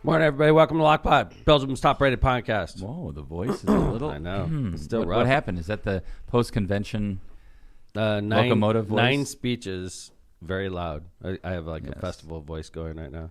Morning, everybody. Welcome to Lockpod, Belgium's top-rated podcast. Whoa, the voice is a little... I know. It's still rough. What happened? Is that the post-convention locomotive locomotive voice? 9 speeches, very loud. I have like a festival voice going right now.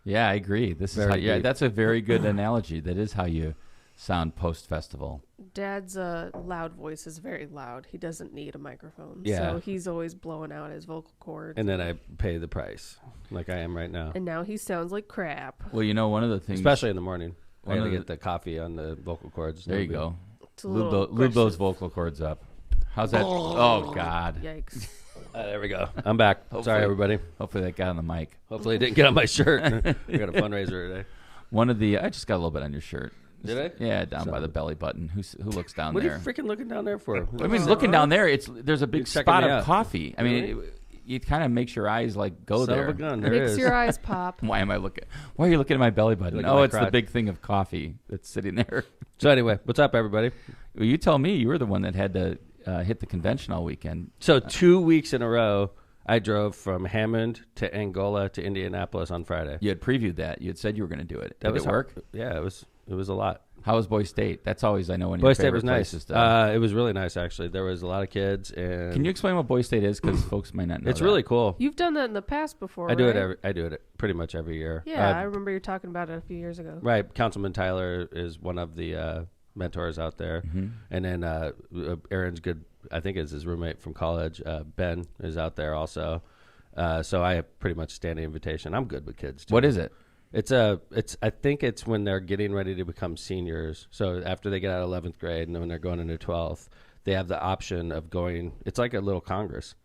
Yeah, I agree. This is how, that's a very good analogy. That is how you sound post-festival. Dad's loud voice is very loud. He doesn't need a microphone. Yeah. So he's always blowing out his vocal cords. And then I pay the price, like I am right now. And now he sounds like crap. Well, you know, one of the things... Especially in the morning. I gotta get the coffee on the vocal cords. There you go. Lube those vocal cords up. How's that? Oh, God. Yikes. There we go. I'm back. Sorry, everybody. Hopefully that got on the mic. Hopefully it didn't get on my shirt. We got a fundraiser today. I just got a little bit on your shirt. Did I? Yeah, down by the belly button. Who looks down What there? are you freaking looking down there for? I mean, looking down there, there's a big You're checking spot me of out. coffee. I mean, it kind of makes your eyes like go Son there. of a gun. There Makes is. your eyes pop. Why are you looking at my belly button? Look at Oh, my it's the crotch. big thing of coffee that's sitting there. So anyway, what's up, everybody? Well, you tell me. You were the one that had to hit the convention all weekend. So 2 weeks in a row, I drove from Hammond to Angola to Indianapolis on Friday. You had previewed that. You had said you were going to do it. Did it work? Yeah, it was a lot. How was Boy State? That's always, I know, one of Boy your State favorite was nice. places to- It was really nice, actually. There was a lot of kids. And Can you explain what Boy State is? Because folks might not know It's that. really cool. You've done that in the past before, I do right? it pretty much every year. Yeah, I remember you talking about it a few years ago. Right. Councilman Tyler is one of the mentors out there. Mm-hmm. And then Aaron's good, I think is his roommate from college. Ben is out there also. So I have pretty much standing invitation. I'm good with kids, too. What is it? I think it's when they're getting ready to become seniors. So after they get out of 11th grade and then when they're going into 12th, they have the option of going. It's like a little Congress.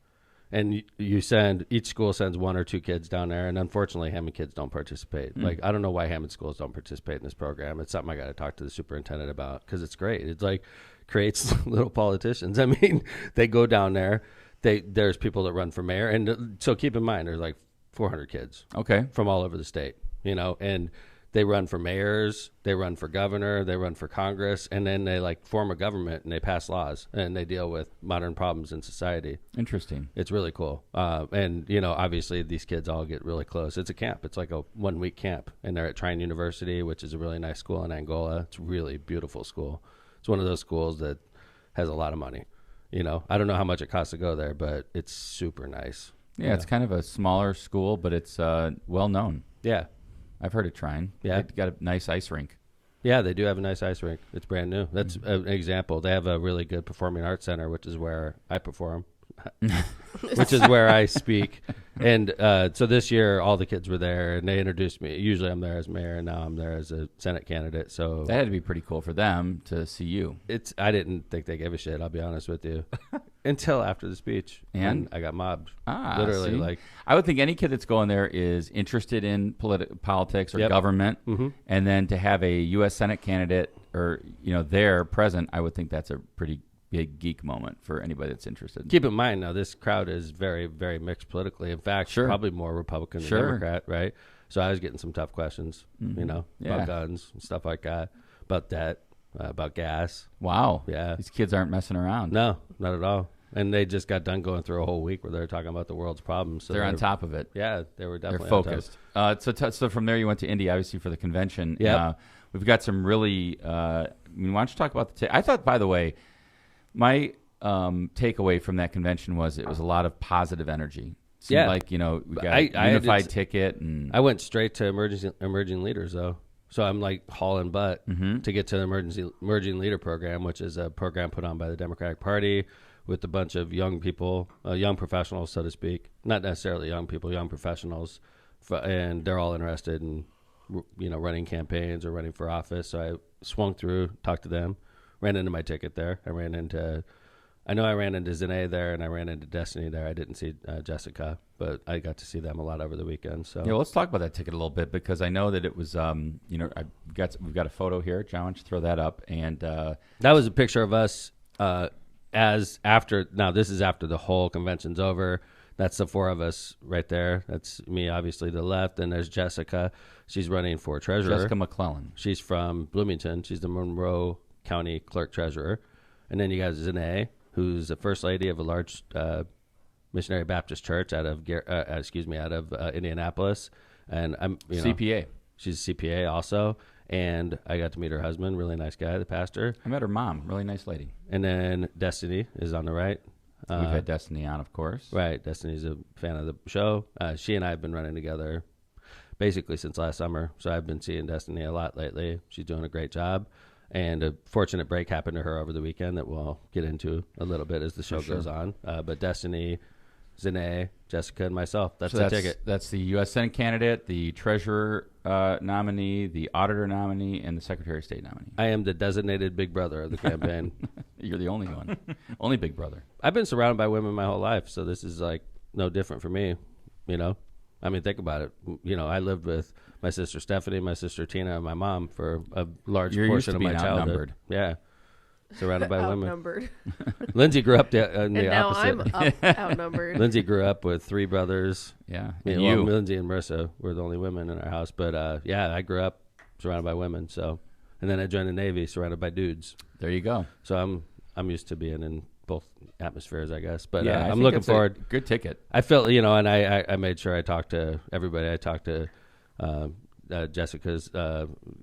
And each school sends 1 or 2 kids down there. And unfortunately, Hammond kids don't participate. Like, I don't know why Hammond schools don't participate in this program. It's something I got to talk to the superintendent about because it's great. It's like creates little politicians. I mean, they go down there. There's people that run for mayor. And so keep in mind, there's like 400 kids from all over the state. And they run for mayors, they run for governor, they run for Congress, and then they like form a government and they pass laws and they deal with modern problems in society. Interesting. It's really cool. And obviously these kids all get really close. It's a camp. It's like a 1-week camp, and they're at Trine University, which is a really nice school in Angola. It's a really beautiful school. It's one of those schools that has a lot of money. I don't know how much it costs to go there, but it's super nice. Yeah, it's kind of a smaller school, but it's well known. Yeah. I've heard it trying. Yeah. They've got a nice ice rink. Yeah, they do have a nice ice rink. It's brand new. That's an example. They have a really good performing arts center, which is where I perform, which is where I speak. And so this year, all the kids were there, and they introduced me. Usually I'm there as mayor, and now I'm there as a Senate candidate. So That had to be pretty cool for them to see you. I didn't think they gave a shit, I'll be honest with you, until after the speech. And? I got mobbed. Literally, like I would think any kid that's going there is interested in politics or government, and then to have a U.S. Senate candidate or there present, I would think that's a pretty big geek moment for anybody that's interested. Keep in mind now, this crowd is very, very mixed politically. In fact, probably more Republican than Democrat, right? So I was getting some tough questions, about guns and stuff like that, about debt, about gas. Wow. Yeah. These kids aren't messing around. No, not at all. And they just got done going through a whole week where they're talking about the world's problems. So they're on top of it. Yeah, they were definitely They're focused. So from there you went to Indy, obviously, for the convention. Yeah. We've got some really, why don't you talk about I thought, by the way, my takeaway from that convention was it was a lot of positive energy. Seemed like, we got a unified ticket. And I went straight to emerging leaders, though. So I'm like hauling butt to get to the emerging leader program, which is a program put on by the Democratic Party with a bunch of young people, young professionals, so to speak. Not necessarily young people, young professionals. And they're all interested in, running campaigns or running for office. So I swung through, talked to them, ran into my ticket there. I ran into Zane there, and I ran into Destiny there. I didn't see Jessica, but I got to see them a lot over the weekend. So yeah, let's talk about that ticket a little bit, because I know that it was, we've got a photo here. John, why don't you throw that up? And that was a picture of us as after. Now this is after the whole convention's over. That's the 4 of us right there. That's me, obviously, to the left. And there's Jessica. She's running for treasurer. Jessica McClellan. She's from Bloomington. She's the Monroe County clerk treasurer. And then you got Zane, who's the first lady of a large Missionary Baptist church out of Indianapolis. And I'm CPA. She's a CPA also. And I got to meet her husband, really nice guy, the pastor. I met her mom, really nice lady. And then Destiny is on the right. We've had Destiny on, of course. Right. Destiny's a fan of the show. She and I have been running together basically since last summer. So I've been seeing Destiny a lot lately. She's doing a great job. And a fortunate break happened to her over the weekend that we'll get into a little bit as the show goes on. But Destiny, Zanae, Jessica, and myself. That's the ticket. That's the U.S. Senate candidate, the treasurer nominee, the auditor nominee, and the Secretary of State nominee. I am the designated big brother of the campaign. You're the only one. Only big brother. I've been surrounded by women my whole life, so this is like no different for me, you know? I mean, think about it. You know, I lived with my sister Stephanie, my sister Tina, and my mom for a large portion of my childhood. Yeah. Surrounded by women. Outnumbered. Lindsay grew up in And the now opposite. I'm outnumbered. Lindsay grew up with 3 brothers. Yeah. You And know, you. well, Lindsay and Marissa were the only women in our house. But yeah, I grew up surrounded by women. So, and then I joined the Navy, surrounded by dudes. There you go. So I'm used to being in both atmospheres, I guess. But Yeah, I I'm think looking it's a forward. good ticket. I felt, you know, and I made sure I talked to everybody. I talked to Jessica's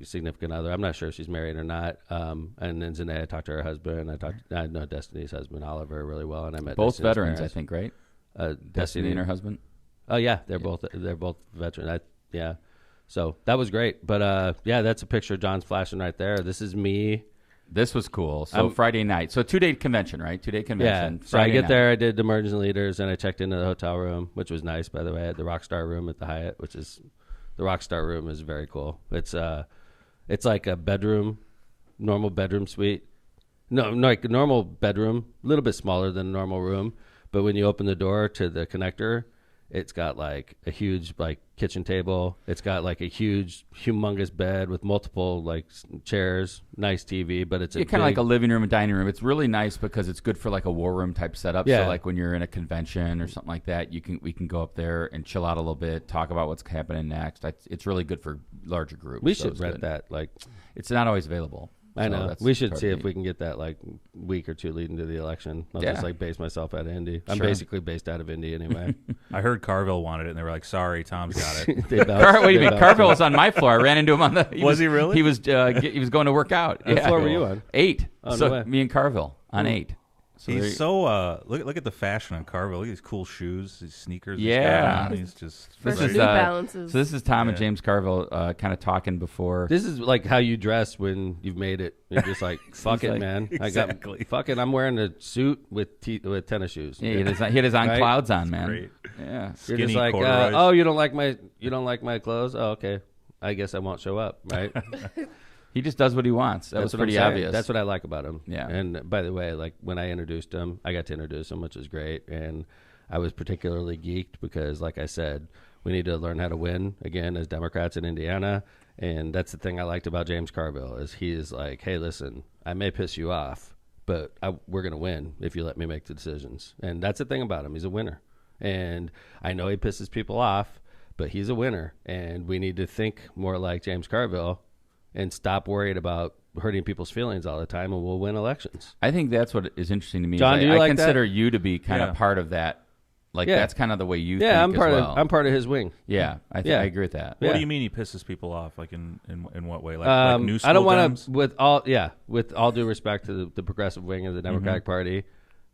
significant other. I'm not sure if she's married or not. And then Zanae, I talked to her husband. I know Destiny's husband, Oliver, really well, and I met Both Destiny's veterans, parents. I think, right? Destiny Destiny and her husband. Oh yeah, they're both veterans. Yeah, so that was great. But yeah, that's a picture John's flashing right there. This is me. This was cool. So Friday night. So 2-day convention, right? 2-day convention. Yeah. So I Friday get night. there. I did emergency leaders, and I checked into the hotel room, which was nice, by the way. I had the Rockstar room at the Hyatt, which is the Rockstar room is very cool. It's like a bedroom, normal bedroom suite. No, like a normal bedroom, a little bit smaller than a normal room. But when you open the door to the connector, it's got like a huge like kitchen table. It's got like a huge, humongous bed with multiple like chairs, nice TV. But it's kind of like a living room and dining room. It's really nice because it's good for like a war room type setup. Yeah. So like when you're in a convention or something like that, we can go up there and chill out a little bit, talk about what's happening next. It's really good for larger groups. We so should it's rent good. that. Like It's not always available. I So know. that's We should part see of if the- we can get that like week or two leading to the election. I'll Yeah. just like base myself out of Indy. I'm Sure. basically based out of Indy anyway. I heard Carville wanted it, and they were like, "Sorry, Tom's got it." They bounced- What do you they mean? bounced Carville it. was on my floor. I ran into him on the. Was he really? He was going to work out. What floor were you on? 8. Oh, no So way. me and Carville on 8. So there- He's so look at the fashion on Carville. Look at these cool shoes, these sneakers. Yeah. he's just Fresh This is New uh, Balances. So this is Tom and Yeah. James Carville kind of talking before. This is like how you dress when you've made it. You're just like, fuck it, like- man. Exactly. I got fuck it. I'm wearing a suit with tennis shoes. Yeah, he had his on Right? clouds on, man. great. Yeah. You're Skinny just like, corduroys. oh, you don't like my clothes? Oh, okay. I guess I won't show up, right? He just does what he wants. That was what I'm pretty saying. obvious. That's what I like about him. Yeah. And by the way, like when I introduced him, I got to introduce him, which was great. And I was particularly geeked because, like I said, we need to learn how to win again as Democrats in Indiana. And that's the thing I liked about James Carville is he is like, hey, listen, I may piss you off, but we're going to win if you let me make the decisions. And that's the thing about him. He's a winner. And I know he pisses people off, but he's a winner. And we need to think more like James Carville and stop worried about hurting people's feelings all the time, and we'll win elections. I think that's what is interesting to me. John, is do you I like consider that? you to be kind Yeah. of part of that. Like Yeah. that's kind of the way you think Yeah, I'm as part well. of his wing. Yeah, I Yeah. agree with that. What Yeah. do you mean he pisses people off? Like in what way? Like new school I don't want Dems? to, with all due respect to the progressive wing of the Democratic Party,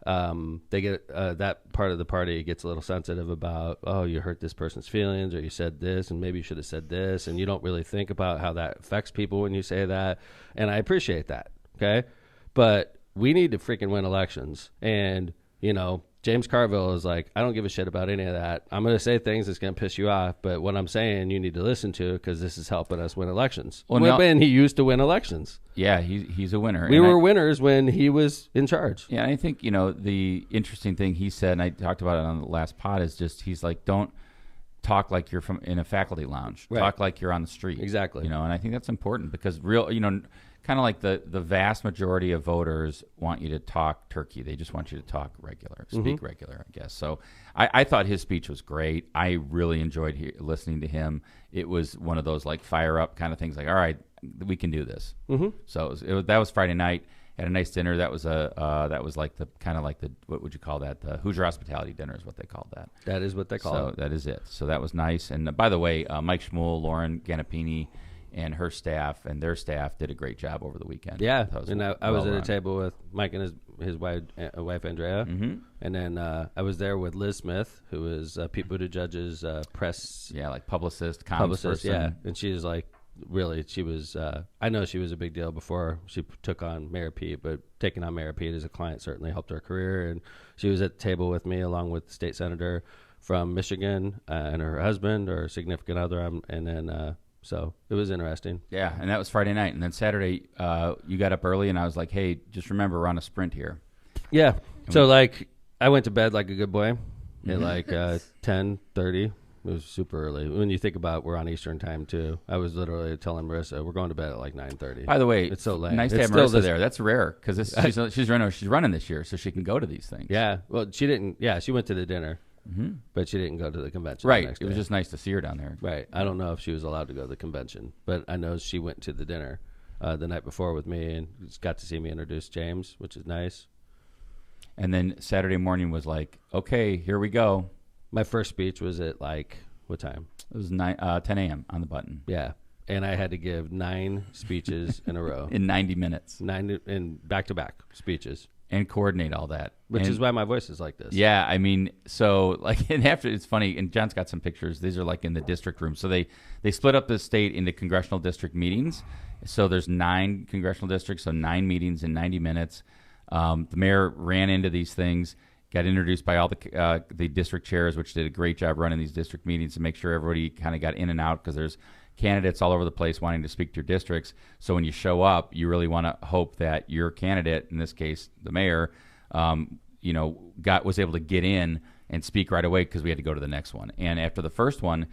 they get that part of the party gets a little sensitive about, oh, you hurt this person's feelings, or you said this, and maybe you should have said this, and you don't really think about how that affects people when you say that. And I appreciate that, okay? But we need to freaking win elections, and you know. James Carville is like, I don't give a shit about any of that. I'm going to say things that's going to piss you off, but what I'm saying you need to listen to because this is helping us win elections. Well, now- When he used to win elections. Yeah, he's a winner. We And were winners when he was in charge. Yeah, I think, the interesting thing he said, and I talked about it on the last pod, is just he's like, don't talk like you're in a faculty lounge. Right. Talk like you're on the street. Exactly. And I think that's important because kind of like the vast majority of voters want you to talk turkey. They just want you to talk regular, speak regular, I guess. So I thought his speech was great. I really enjoyed listening to him. It was one of those like fire up kind of things like, all right, we can do this. Mm-hmm. So that was Friday night. Had a nice dinner. That was like the kind of like the, what would you call that? The Hoosier Hospitality Dinner is what they called that. That is what they call it. So that is it. So that was nice. And by the way, Mike Schmuel, Lauren Ganapini, and her staff and their staff did a great job over the weekend. Yeah, and I was at a table with Mike and his wife Andrea, and then I was there with Liz Smith, who is Pete Buttigieg's press, like publicist, person. Yeah, and she is like really, she was. I know she was a big deal before she took on Mayor Pete, but taking on Mayor Pete as a client certainly helped her career. And she was at the table with me along with the state senator from Michigan and her husband or significant other, and then. So it was interesting. Yeah, and that was Friday night. And then Saturday, you got up early, and I was like, hey, just remember, we're on a sprint here. Yeah. So, like, I went to bed like a good boy at like 10:30. It was super early. When you think about we're on Eastern time, too. I was literally telling Marissa, we're going to bed at like 9:30. By the way, it's so late. Nice to have Marissa there. That's rare because she's running this year, so she can go to these things. Yeah. Well, she didn't. Yeah, she went to the dinner. But she didn't go to the convention. Right. The next it was day. just nice to see her down there. Right. I don't know if she was allowed to go to the convention, but I know she went to the dinner the night before with me and got to see me introduce James, which is nice. And then Saturday morning was like, okay, here we go. My first speech was at like, what time? It was 10 a.m. on the button. Yeah. And I had to give 9 speeches in a row. In 90 minutes. 9 in back-to-back speeches. And coordinate all that. Which is why my voice is like this. Yeah, I mean, so like, and after, it's funny, and John's got some pictures. These are like in the district room. So they split up the state into congressional district meetings. So there's 9 congressional districts, so 9 meetings in 90 minutes. The mayor ran into these things, got introduced by all the district chairs, which did a great job running these district meetings to make sure everybody kind of got in and out, because there's candidates all over the place wanting to speak to your districts. So when you show up, you really want to hope that your candidate, in this case the mayor, was able to get in and speak right away, because we had to go to the next one. And after the first one,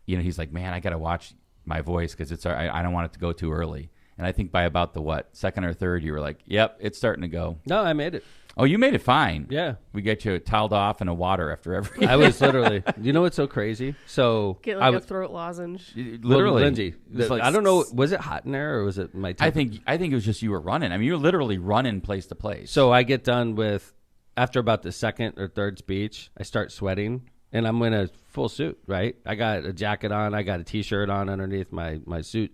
he's like, man, I got to watch my voice because I don't want it to go too early. And I think by about the second or third, you were like, yep, it's starting to go. No, I made it. Oh, you made it fine. Yeah. We get you toweled off in a water after every. I was literally, you know what's so crazy? So get like a throat lozenge. Literally. Well, Lindsay, I don't know, was it hot in there or was it my temp? I think it was just you were running. I mean, you were literally running place to place. So I get done with, after about the second or third speech, I start sweating. And I'm in a full suit, right? I got a jacket on. I got a T-shirt on underneath my suit,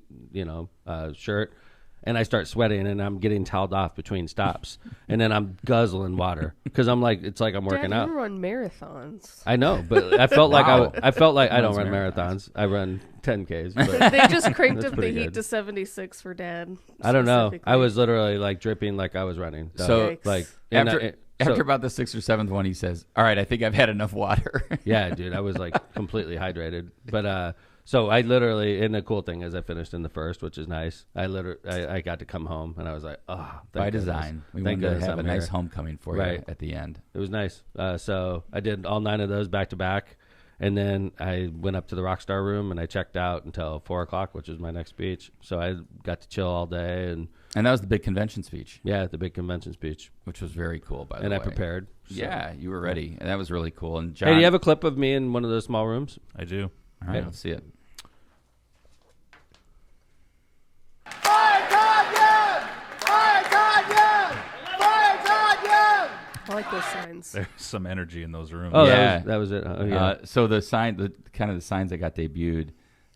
shirt. And I start sweating, and I'm getting toweled off between stops. And then I'm guzzling water because I'm like, it's like I'm working out. You run marathons. I know, but I felt like Wow. I felt like I don't run marathons. I run 10Ks. But They just cranked up the pretty heat good. to 76 for Dad. I don't know. I specifically. was literally like dripping like I was running. So, Yikes. like after about the 6th or 7th one, he says, all right, I think I've had enough water. Yeah, dude, I was like completely hydrated. But so I literally, and the cool thing is I finished in the first, which is nice. I got to come home, and I was like, oh, By design. We wanted to have a nice homecoming for you at the end. It was nice. So I did all 9 of those back to back, and then I went up to the Rockstar room, and I checked out until 4 o'clock, which was my next speech. So I got to chill all day. And that was the big convention speech. Yeah, the big convention speech. Which was very cool, by the way. And I prepared. So. Yeah, you were ready. And that was really cool. And John, hey, do you have a clip of me in one of those small rooms? I do. All right, let's see it. Fire Todd Young! Fire Todd Young! Fire Todd Young! I like those signs. There's some energy in those rooms. Oh, Yeah. that was it. Oh, yeah. So the signs that got debuted,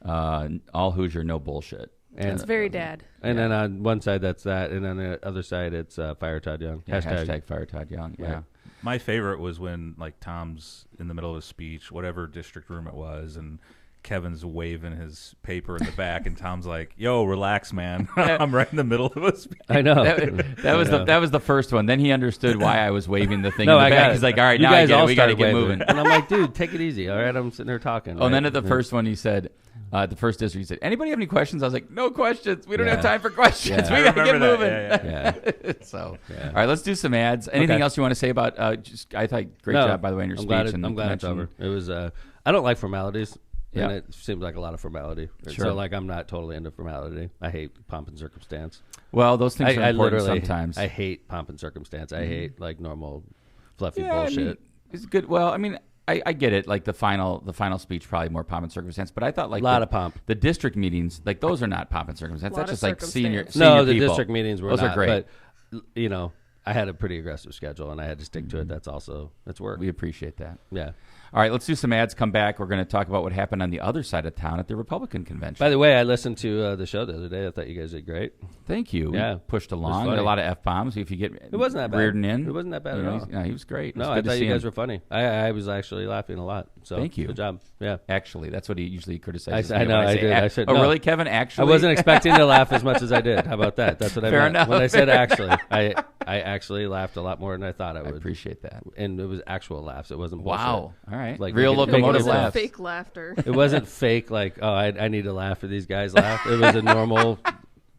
all Hoosier, no bullshit. And It's very Dad. And then on one side that's that, and on the other side it's Fire Todd Young. Yeah, hashtag Fire Todd Young. Yeah. Right. My favorite was when like Tom's in the middle of a speech, whatever district room it was, and Kevin's waving his paper in the back, and Tom's like, "Yo, relax, man. I'm right in the middle of a speech." I know. That was the first one. Then he understood why I was waving the thing No, in the I back. got it. He's like, all right, You now I guys get it. all We got to started get waving. moving. And I'm like, dude, take it easy. All right, I'm sitting there talking. Oh, and then right? at the first one, he said, the first district, he said, anybody have any questions? I was like, no questions. We don't have time for questions. Yeah. We got to get remember moving. that. Yeah. So, Yeah. all right, let's do some ads. Anything Okay. else you want to say about, I thought, great job, by the way, in your I'm speech. glad I'm glad it's over. It was, I don't like formalities. Yeah. And it seems like a lot of formality. Sure. So, like, I'm not totally into formality. I hate pomp and circumstance. Well, those things are I important literally, sometimes. I hate pomp and circumstance. I hate, like, normal fluffy Yeah, I bullshit. mean, it's good. Well, I mean, I get it. Like the final speech, probably more pomp and circumstance. But I thought like a lot of pomp. The district meetings, like those are not pomp and circumstance. Lot That's of just like senior circumstance. senior No, the people. district meetings were Those not. are great. But you know, I had a pretty aggressive schedule and I had to stick to it. That's work. We appreciate that. Yeah. All right, let's do some ads. Come back. We're going to talk about what happened on the other side of town at the Republican convention. By the way, I listened to the show the other day. I thought you guys did great. Thank you. Yeah. We pushed along. A lot of F-bombs. If you get It wasn't that bad. Reardon in. It wasn't that bad at all. No, he was great. No, I thought you guys were funny. I was actually laughing a lot. So thank you. Good job. Yeah. Actually, that's what he usually criticizes. I know. I did. I said, oh, no. really, Kevin? Actually, I wasn't expecting to laugh as much as I did. How about that? That's what I Fair meant. enough. When I said actually, I actually laughed a lot more than I thought I would. I appreciate that. And it was actual laughs. It wasn't bullshit. Wow. All right. Like real making locomotive it laugh. laughs. Fake laughter. It wasn't fake. Like, oh, I need to laugh for these guys laugh. It was a normal,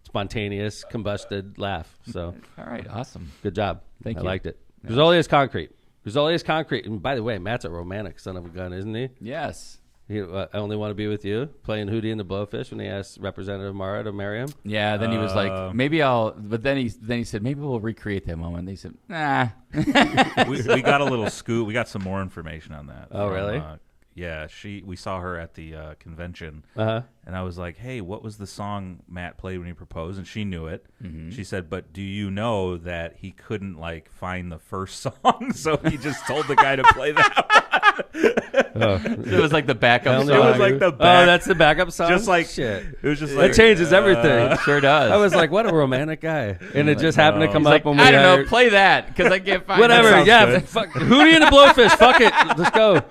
spontaneous, combusted laugh. So, all right. Awesome. good job. Thank you. I liked it. Grizzoli is concrete. Grizzoli is concrete. And by the way, Matt's a romantic son of a gun, isn't he? Yes. I only want to be with you, playing Hootie and the Blowfish when he asked Representative Mara to marry him. Yeah. Then he was like, maybe I'll. But then he said, maybe we'll recreate that moment. They said, nah. we got a little scoop. We got some more information on that. Oh, really? Yeah, we saw her at the convention, Uh-huh. and I was like, "Hey, what was the song Matt played when he proposed?" And she knew it. Mm-hmm. She said, "But do you know that he couldn't like find the first song, so he just told the guy to play that one." It was like the backup It song. It was like the back, Oh, that's the backup song? just like Shit. It was just That like changes everything. It sure does. I was like, what a romantic guy. And it just happened to come up when we I don't know. hired- Play that because I can't find Whatever. that. Yeah. good. Fuck. Hootie and the Blowfish. Fuck it. Let's go.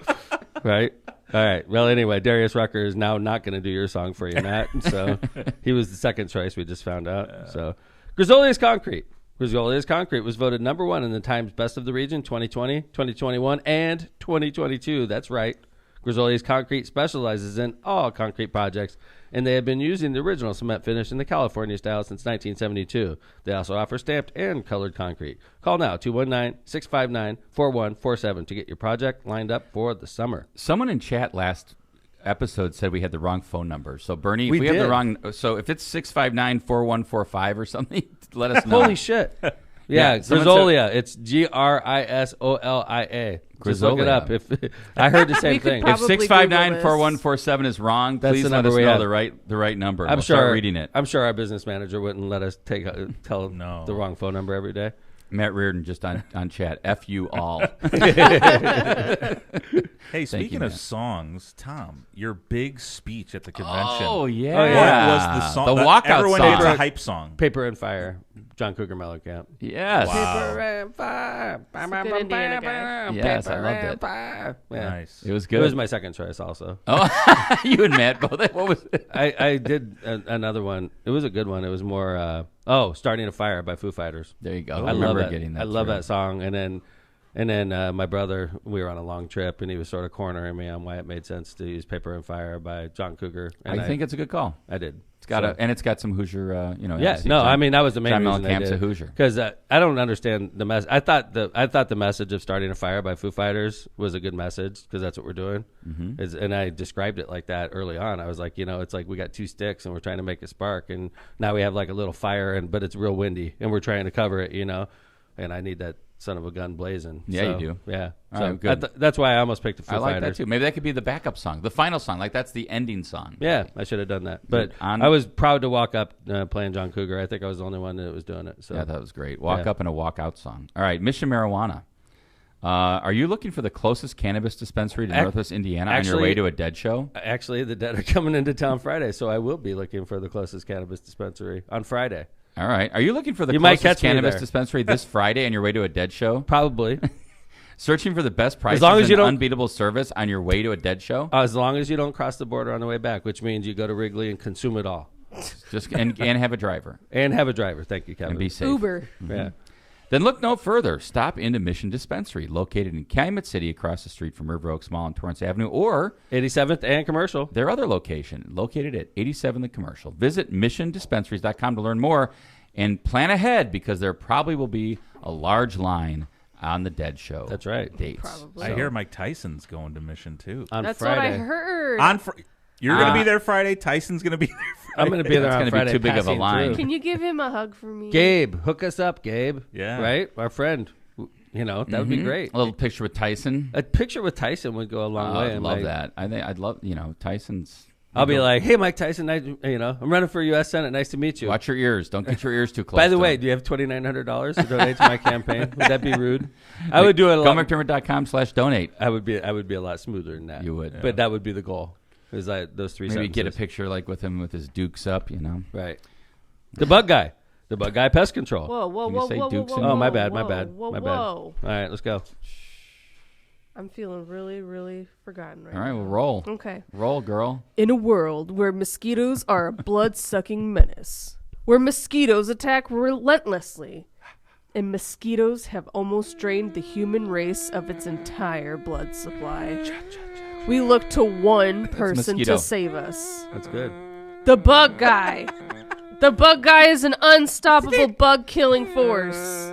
Right. All right. Well, anyway, Darius Rucker is now not going to do your song for you, Matt. So he was the second choice. We just found out. So Grizzoli is concrete. Grizzoli is concrete was voted number 1 in the Times Best of the Region 2020, 2021, and 2022. That's right. Grizzoli is concrete specializes in all concrete projects, and they have been using the original cement finish in the California style since 1972. They also offer stamped and colored concrete. Call now, 219-659-4147 to get your project lined up for the summer. Someone in chat last episode said we had the wrong phone number. So Bernie, if We we have the did. wrong, so if it's 659-4145 or something, let us know. Holy shit. Yeah, someone Grizzolia. It's Grisolia. Just look it Grizzolia. up. If I heard the same We could thing. probably If 659-4147 is wrong, That's please the let number us we know have. the right number. I'm We'll sure start reading it. I'm sure our business manager wouldn't let us tell No. the wrong phone number every day. Matt Reardon just on chat. F you all. Hey, speaking you, of Matt. songs, Tom, your big speech at the convention. Oh yeah. Oh, What yeah. was the song? The walkout Everyone song. hates a hype song. Paper and Fire, John Cougar Mellencamp. Yes. Wow. Paper and Fire. a good Indiana guy. Yes, I Paper loved and it. Fire. Yeah. Nice. It was It good. was my second choice also. Oh, you and Matt both. What was it? I did another one. It was a good one. It was more, Starting a Fire by Foo Fighters. There you go. I I love remember that. getting that. I love through. that song. And then my brother, we were on a long trip, and he was sort of cornering me on why it made sense to use "Paper and Fire" by John Cougar. And I think it's a good call. I did. It's got So- and it's got some Hoosier. Yeah, obviously no, John- I mean that was the main John reason I Mellencamp's did. a Hoosier. Because I don't understand the mess. I thought the message of "Starting a Fire" by Foo Fighters was a good message because that's what we're doing. Mm-hmm. And I described it like that early on. I was like, it's like we got 2 sticks and we're trying to make a spark, and now we have like a little fire, but it's real windy, and we're trying to cover it, and I need that son of a gun blazing. Yeah, So, you do. Yeah, All so right, good. that's why I almost picked the Foo I like Fighters. that too. Maybe that could be the backup song, the final song. Like that's the ending song. Yeah, I should have done that. But On- I was proud to walk up playing John Cougar. I think I was the only one that was doing it. So Yeah, that was great. Walk Yeah. up and a walk out song. All right, Mission Marijuana. Are you looking for the closest cannabis dispensary to Northwest Indiana on your actually- way to a Dead show? Actually, the Dead are coming into town Friday, so I will be looking for the closest cannabis dispensary on Friday. All right. Are you looking for the You might closest catch me cannabis there. dispensary this Friday on your way to a Dead show? Probably. Searching for the best prices long as you and don't- unbeatable service on your way to a Dead show? As long as you don't cross the border on the way back, which means you go to Wrigley and consume it all. Just and have a driver And have a driver. Thank you, Kevin. and be safe. Uber. Yeah. Then look no further. Stop into Mission Dispensary, located in Calumet City across the street from River Oaks Mall and Torrance Avenue, or 87th and Commercial. their other location, located at 87 The Commercial. Visit missiondispensaries.com to learn more and plan ahead because there probably will be a large line on the Dead show. That's right. Dates. Probably. I hear Mike Tyson's going to Mission too. On That's Friday. what I heard. You're going to be there Friday. Tyson's going to be there Friday. I'm going to be there That's on gonna be Friday. too big of a passing line. through. Can you give him a hug for me? Gabe, hook us up, Gabe. Yeah. Right? Our friend. That would be great. A little picture with Tyson. A picture with Tyson would go a long way. I'd in love my- that. I think I'd love, Tyson's I'll be like, hey, Mike Tyson, I'm running for U.S. Senate. Nice to meet you. Watch your ears. Don't get your ears too close. By the way, do you have $2,900 to donate to my campaign? Would that be rude? I would do it a lot. GoMcDermott.com/donate. I would be a lot smoother than that. You would. But that would be the goal. Is those three Maybe sentences. get a picture like with him with his dukes up, Right. The bug guy. The bug guy pest control. Whoa, Can you say Dukes in- Oh, my bad. Whoa. All right, let's go. I'm feeling really, really forgotten right now. All right, well, roll. Okay. Roll, girl. In a world where mosquitoes are a blood-sucking menace, where mosquitoes attack relentlessly, and mosquitoes have almost drained the human race of its entire blood supply, we look to one person mosquito. to save us. That's good. The bug guy. The bug guy is an unstoppable bug-killing force.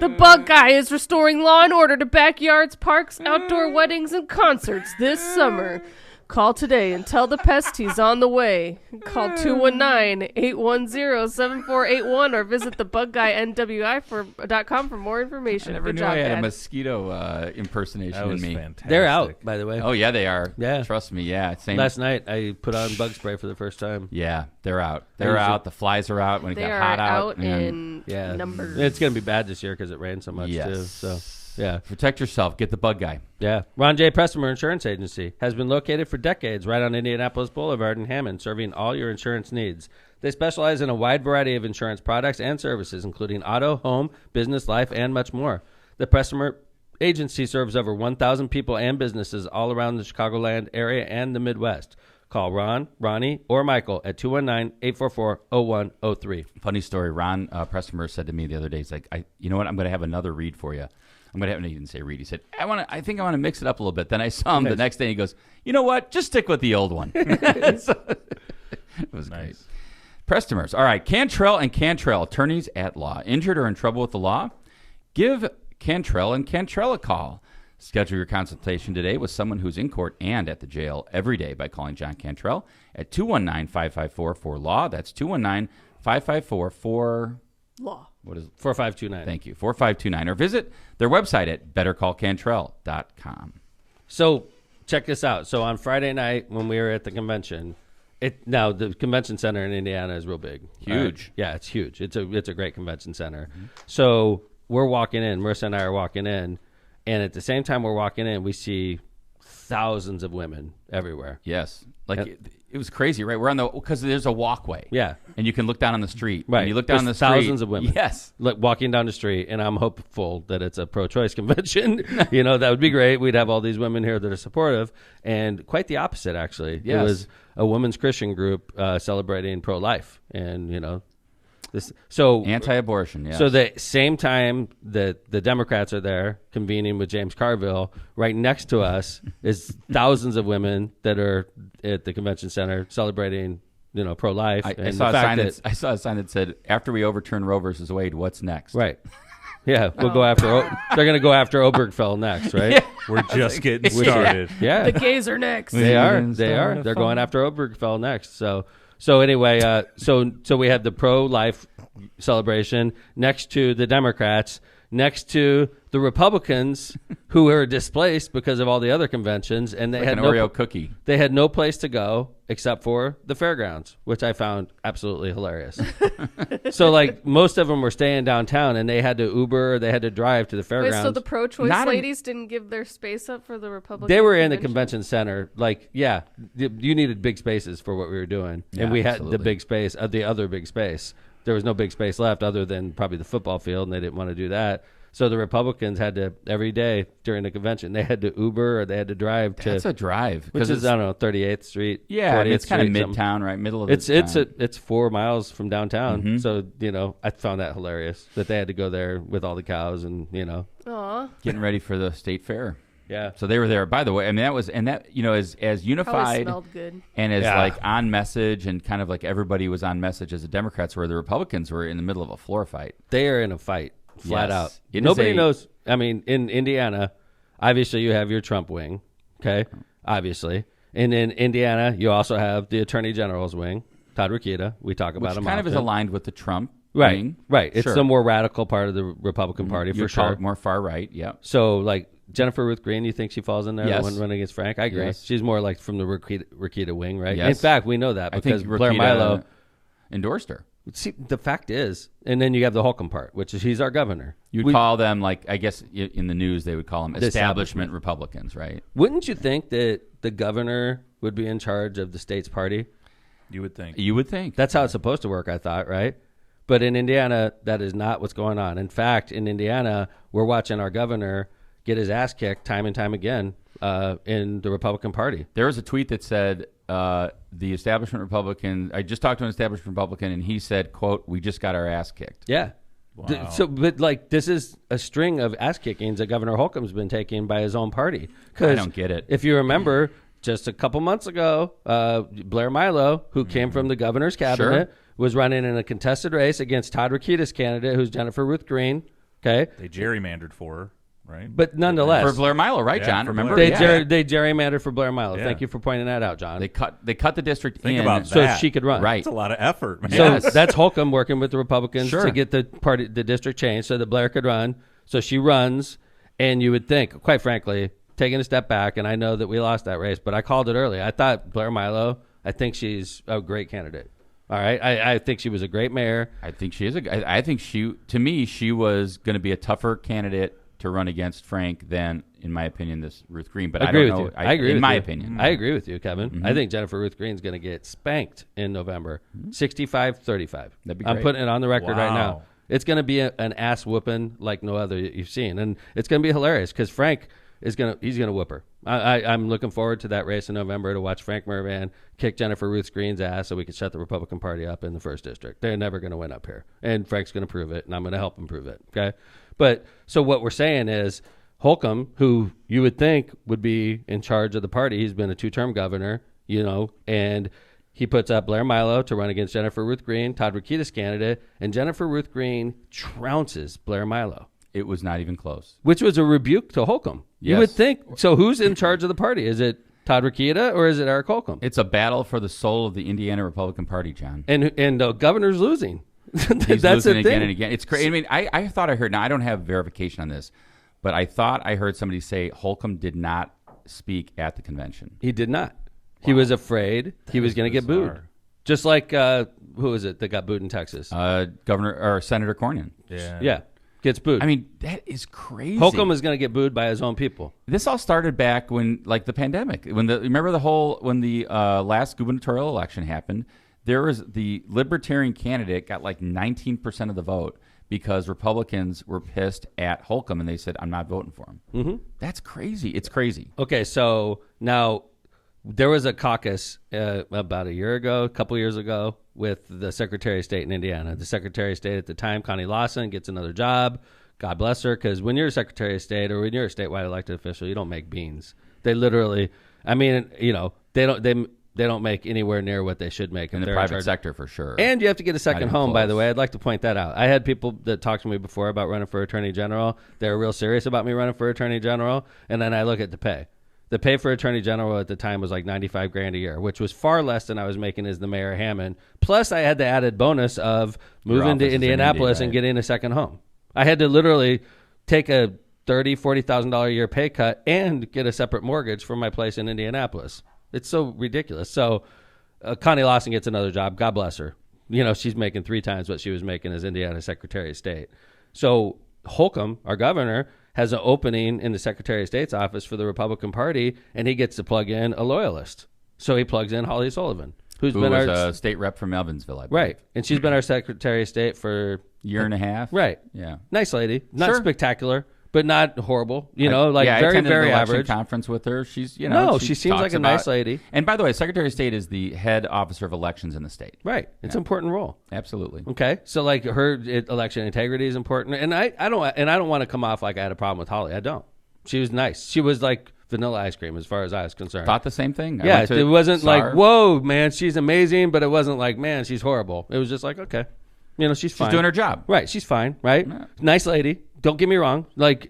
The bug guy is restoring law and order to backyards, parks, outdoor weddings, and concerts this summer. Call today and tell the pest he's on the way. Call 219-810-7481 or visit thebugguynwi.com for more information. I never Good knew job, I had Dad. a mosquito impersonation That in was me. fantastic. They're out, by the way. Oh, yeah, they are. Yeah. Trust me, yeah. Same. Last night, I put on bug spray for the first time. Yeah, they're out. They're Usually- out. The flies are out when it They got are hot out and- in numbers. It's going to be bad this year because it rained so much, too. So, yeah. Protect yourself. Get the bug guy. Yeah. Ron J. Prestimer Insurance Agency has been located for decades right on Indianapolis Boulevard in Hammond, serving all your insurance needs. They specialize in a wide variety of insurance products and services, including auto, home, business, life, and much more. The Prestimer Agency serves over 1,000 people and businesses all around the Chicagoland area and the Midwest. Call Ron, Ronnie, or Michael at 219-844-0103. Funny story. Ron Prestimer said to me the other day, he's like, you know what? I'm going to have another read for you. I'm going to have, he didn't say read. He said, I think I want to mix it up a little bit. Then I saw him the next day and he goes, you know what? Just stick with the old one. So, it was Nice. great. Prestimers. All right. Cantrell and Cantrell, attorneys at law. Injured or in trouble with the law? Give Cantrell and Cantrell a call. Schedule your consultation today with someone who's in court and at the jail every day by calling John Cantrell at 219-554-4LAW. That's 219-554-4... Law. What is it? 4529. Thank you. 4529. Or visit their website at bettercallcantrell.com. So check this out. So on Friday night when we were at the convention, now the convention center in Indiana is real big. Huge. Yeah, it's huge. It's a great convention center. So we're walking in, Marissa and I are walking in, and at the same time we're walking in, we see thousands of women everywhere. Yes. Like it was crazy, right? We're on because there's a walkway. Yeah. And you can look down on the street. Right. And you look down There's the street. thousands of women. Yes. Like walking down the street, and I'm hopeful that it's a pro-choice convention. That would be great. We'd have all these women here that are supportive, and quite the opposite, actually. Yes. It was a women's Christian group celebrating pro-life, and this. So anti-abortion. Yes. So the same time that the Democrats are there convening with James Carville, right next to us is thousands of women that are at the convention center celebrating, pro-life. I saw a sign that said, "After we overturn Roe versus Wade, what's next?" Right. Yeah, we'll go after. They're going to go after Obergefell next, right? Yeah. We're just getting started. Yeah, The gays are next. they are. They're going after Obergefell next. So anyway, so we had the pro-life celebration next to the Democrats, next to the Republicans who were displaced because of all the other conventions, and they Like had an no Oreo cookie. They had no place to go except for the fairgrounds, which I found absolutely hilarious. So, like, most of them were staying downtown, and they had to Uber, or they had to drive to the Wait, fairgrounds. so the pro-choice Not in- ladies didn't give their space up for the Republican They were in the convention center. Like, yeah, you needed big spaces for what we were doing. Yeah, And we had absolutely. the big space, the other big space. There was no big space left other than probably the football field, and they didn't want to do that. So the Republicans had to, every day during the convention, they had to Uber or they had to drive to, That's a drive. which is, I don't know, 38th Street. Yeah, 40th I mean, it's kind of Street, something. midtown, right? Middle of It's the town. it's 4 miles from downtown. Mhm. So, I found that hilarious that they had to go there with all the cows and, Aw. Getting ready for the state fair. yeah. So they were there. By the way, I mean, as Probably unified smelled good. and as Yeah. like on message and kind of like everybody was on message as the Democrats were, the Republicans were in the middle of a floor fight. They are in a fight, flat Yes. out. It is Nobody a- knows. I mean, in Indiana, obviously you have your Trump wing, okay? Obviously. And in Indiana, you also have the Attorney General's wing, Todd Rokita. We talk about Which him kind of is often. aligned with the Trump Right, wing. right. It's Sure. the more radical part of the Republican Party, You for would call sure. it more far right, yeah. So, like, Jennifer Ruth Green, you think she falls in there? Yes. The one running against Frank? I agree. Yes. She's more like from the Rakita wing, right? Yes. In fact, we know that I because think Blair Rakita Milo endorsed her. See, the fact is, and then you have the Holcomb part, which is he's our governor. You'd call them, like, I guess in the news they would call them establishment Republicans, right? Wouldn't you think that the governor would be in charge of the state's party? You would think. You would think. That's how it's supposed to work, I thought, right? But in Indiana, that is not what's going on. In fact, in Indiana, we're watching our governor get his ass kicked time and time again in the Republican Party. There was a tweet that said the establishment Republican, I just talked to an establishment Republican, and he said, quote, "We just got our ass kicked." Yeah. Wow. But like, this is a string of ass kickings that Governor Holcomb's been taking by his own party. I don't get it. If you remember, just a couple months ago, Blair Milo, who came from the governor's cabinet, was running in a contested race against Todd Rakita's candidate, who's Jennifer Ruth Green. Okay. They gerrymandered for her, right? But nonetheless. For Blair Milo, right, Yeah, John? for Remember? Blair. They gerrymandered for Blair Milo. Yeah. Thank you for pointing that out, John. They cut the district Think in. about so that. she could run. Right. That's a lot of effort, man. So Yes. that's Holcomb working with the Republicans Sure. to get the district changed so that Blair could run. So she runs, and you would think, quite frankly, taking a step back, and I know that we lost that race, but I called it early. I thought Blair Milo, I think she's a great candidate. All right. I think she was a great mayor. I think she is. I think to me, she was going to be a tougher candidate to run against Frank than, in my opinion, this Ruth Green. But I agree don't with know. you. I agree in with my you. opinion. I agree with you, Kevin. I think Jennifer Ruth Green's going to get spanked in November, 65-35. That'd be I'm great. putting it on the record right now. Wow. It's going to be an ass whooping like no other you've seen, and it's going to be hilarious because Frank he's going to whoop her. I'm looking forward to that race in November to watch Frank Mervan kick Jennifer Ruth Green's ass so we can shut the Republican Party up in the 1st District. They're never going to win up here, and Frank's going to prove it, and I'm going to help him prove it. Okay, but so what we're saying is Holcomb, who you would think would be in charge of the party, he's been a 2-term governor, and he puts up Blair Milo to run against Jennifer Ruth Green, Todd Rakita's candidate, and Jennifer Ruth Green trounces Blair Milo, It was not even close. which was a rebuke to Holcomb. You Yes. would think. So who's in charge of the party? Is it Todd Rakita or is it Eric Holcomb? It's a battle for the soul of the Indiana Republican Party, John. And the governor's losing. He's That's losing the again thing. and again. It's crazy. I mean, I thought I heard. Now I don't have verification on this, but I thought I heard somebody say Holcomb did not speak at the convention. He did not. He was afraid he was going to get booed. bizarre. Just like who is it that got booed in Texas? Governor or Senator Cornyn. Yeah, gets booed. I mean, that is crazy. Holcomb is going to get booed by his own people. This all started back when, like, the pandemic. When the last gubernatorial election happened, there was the Libertarian candidate got like 19% of the vote because Republicans were pissed at Holcomb and they said, "I'm not voting for him." Mm-hmm. That's crazy. It's crazy. Okay, so now there was a caucus about a couple years ago, with the Secretary of State in Indiana. The Secretary of State at the time, Connie Lawson, gets another job. God bless her, because when you're a Secretary of State or when you're a statewide elected official, you don't make beans. They literally, I mean, they don't make anywhere near what they should make In the they're private charge. sector, for sure. And you have to get a second even home, by the close. way. I'd like to point that out. I had people that talked to me before about running for Attorney General. They were real serious about me running for Attorney General. And then I look at the pay. The pay for Attorney General at the time was like $95,000 a year, which was far less than I was making as the mayor of Hammond. Plus, I had the added bonus of moving to office is in Indianapolis Indy, and right. getting a second home. I had to literally take a $30,000-$40,000 a year pay cut and get a separate mortgage for my place in Indianapolis. It's so ridiculous. So Connie Lawson gets another job. God bless her. She's making 3 times what she was making as Indiana Secretary of State. So Holcomb, our governor, has an opening in the Secretary of State's office for the Republican Party, and he gets to plug in a loyalist. So he plugs in Holly Sullivan, who Who been was our a state rep from Evansville, I believe. right, and she's been our Secretary of State for Year and a half. right. Yeah. Nice lady, not Sure. spectacular, but not horrible. I very attended very an election average. conference with her. She's No, she seems talks like a about- nice lady. And by the way, Secretary of State is the head officer of elections in the state. Right, it's an important role. Absolutely. Okay, so like election integrity is important, and I don't want to come off like I had a problem with Holly. I don't. She was nice. She was like vanilla ice cream as far as I was concerned. Thought the same thing. I Yeah, went to it wasn't SAR. like, whoa, man, she's amazing, but it wasn't like, man, she's horrible. It was just like, okay, she's fine. She's doing her job. Right, she's fine, right? Yeah. Nice lady. Don't get me wrong. Like,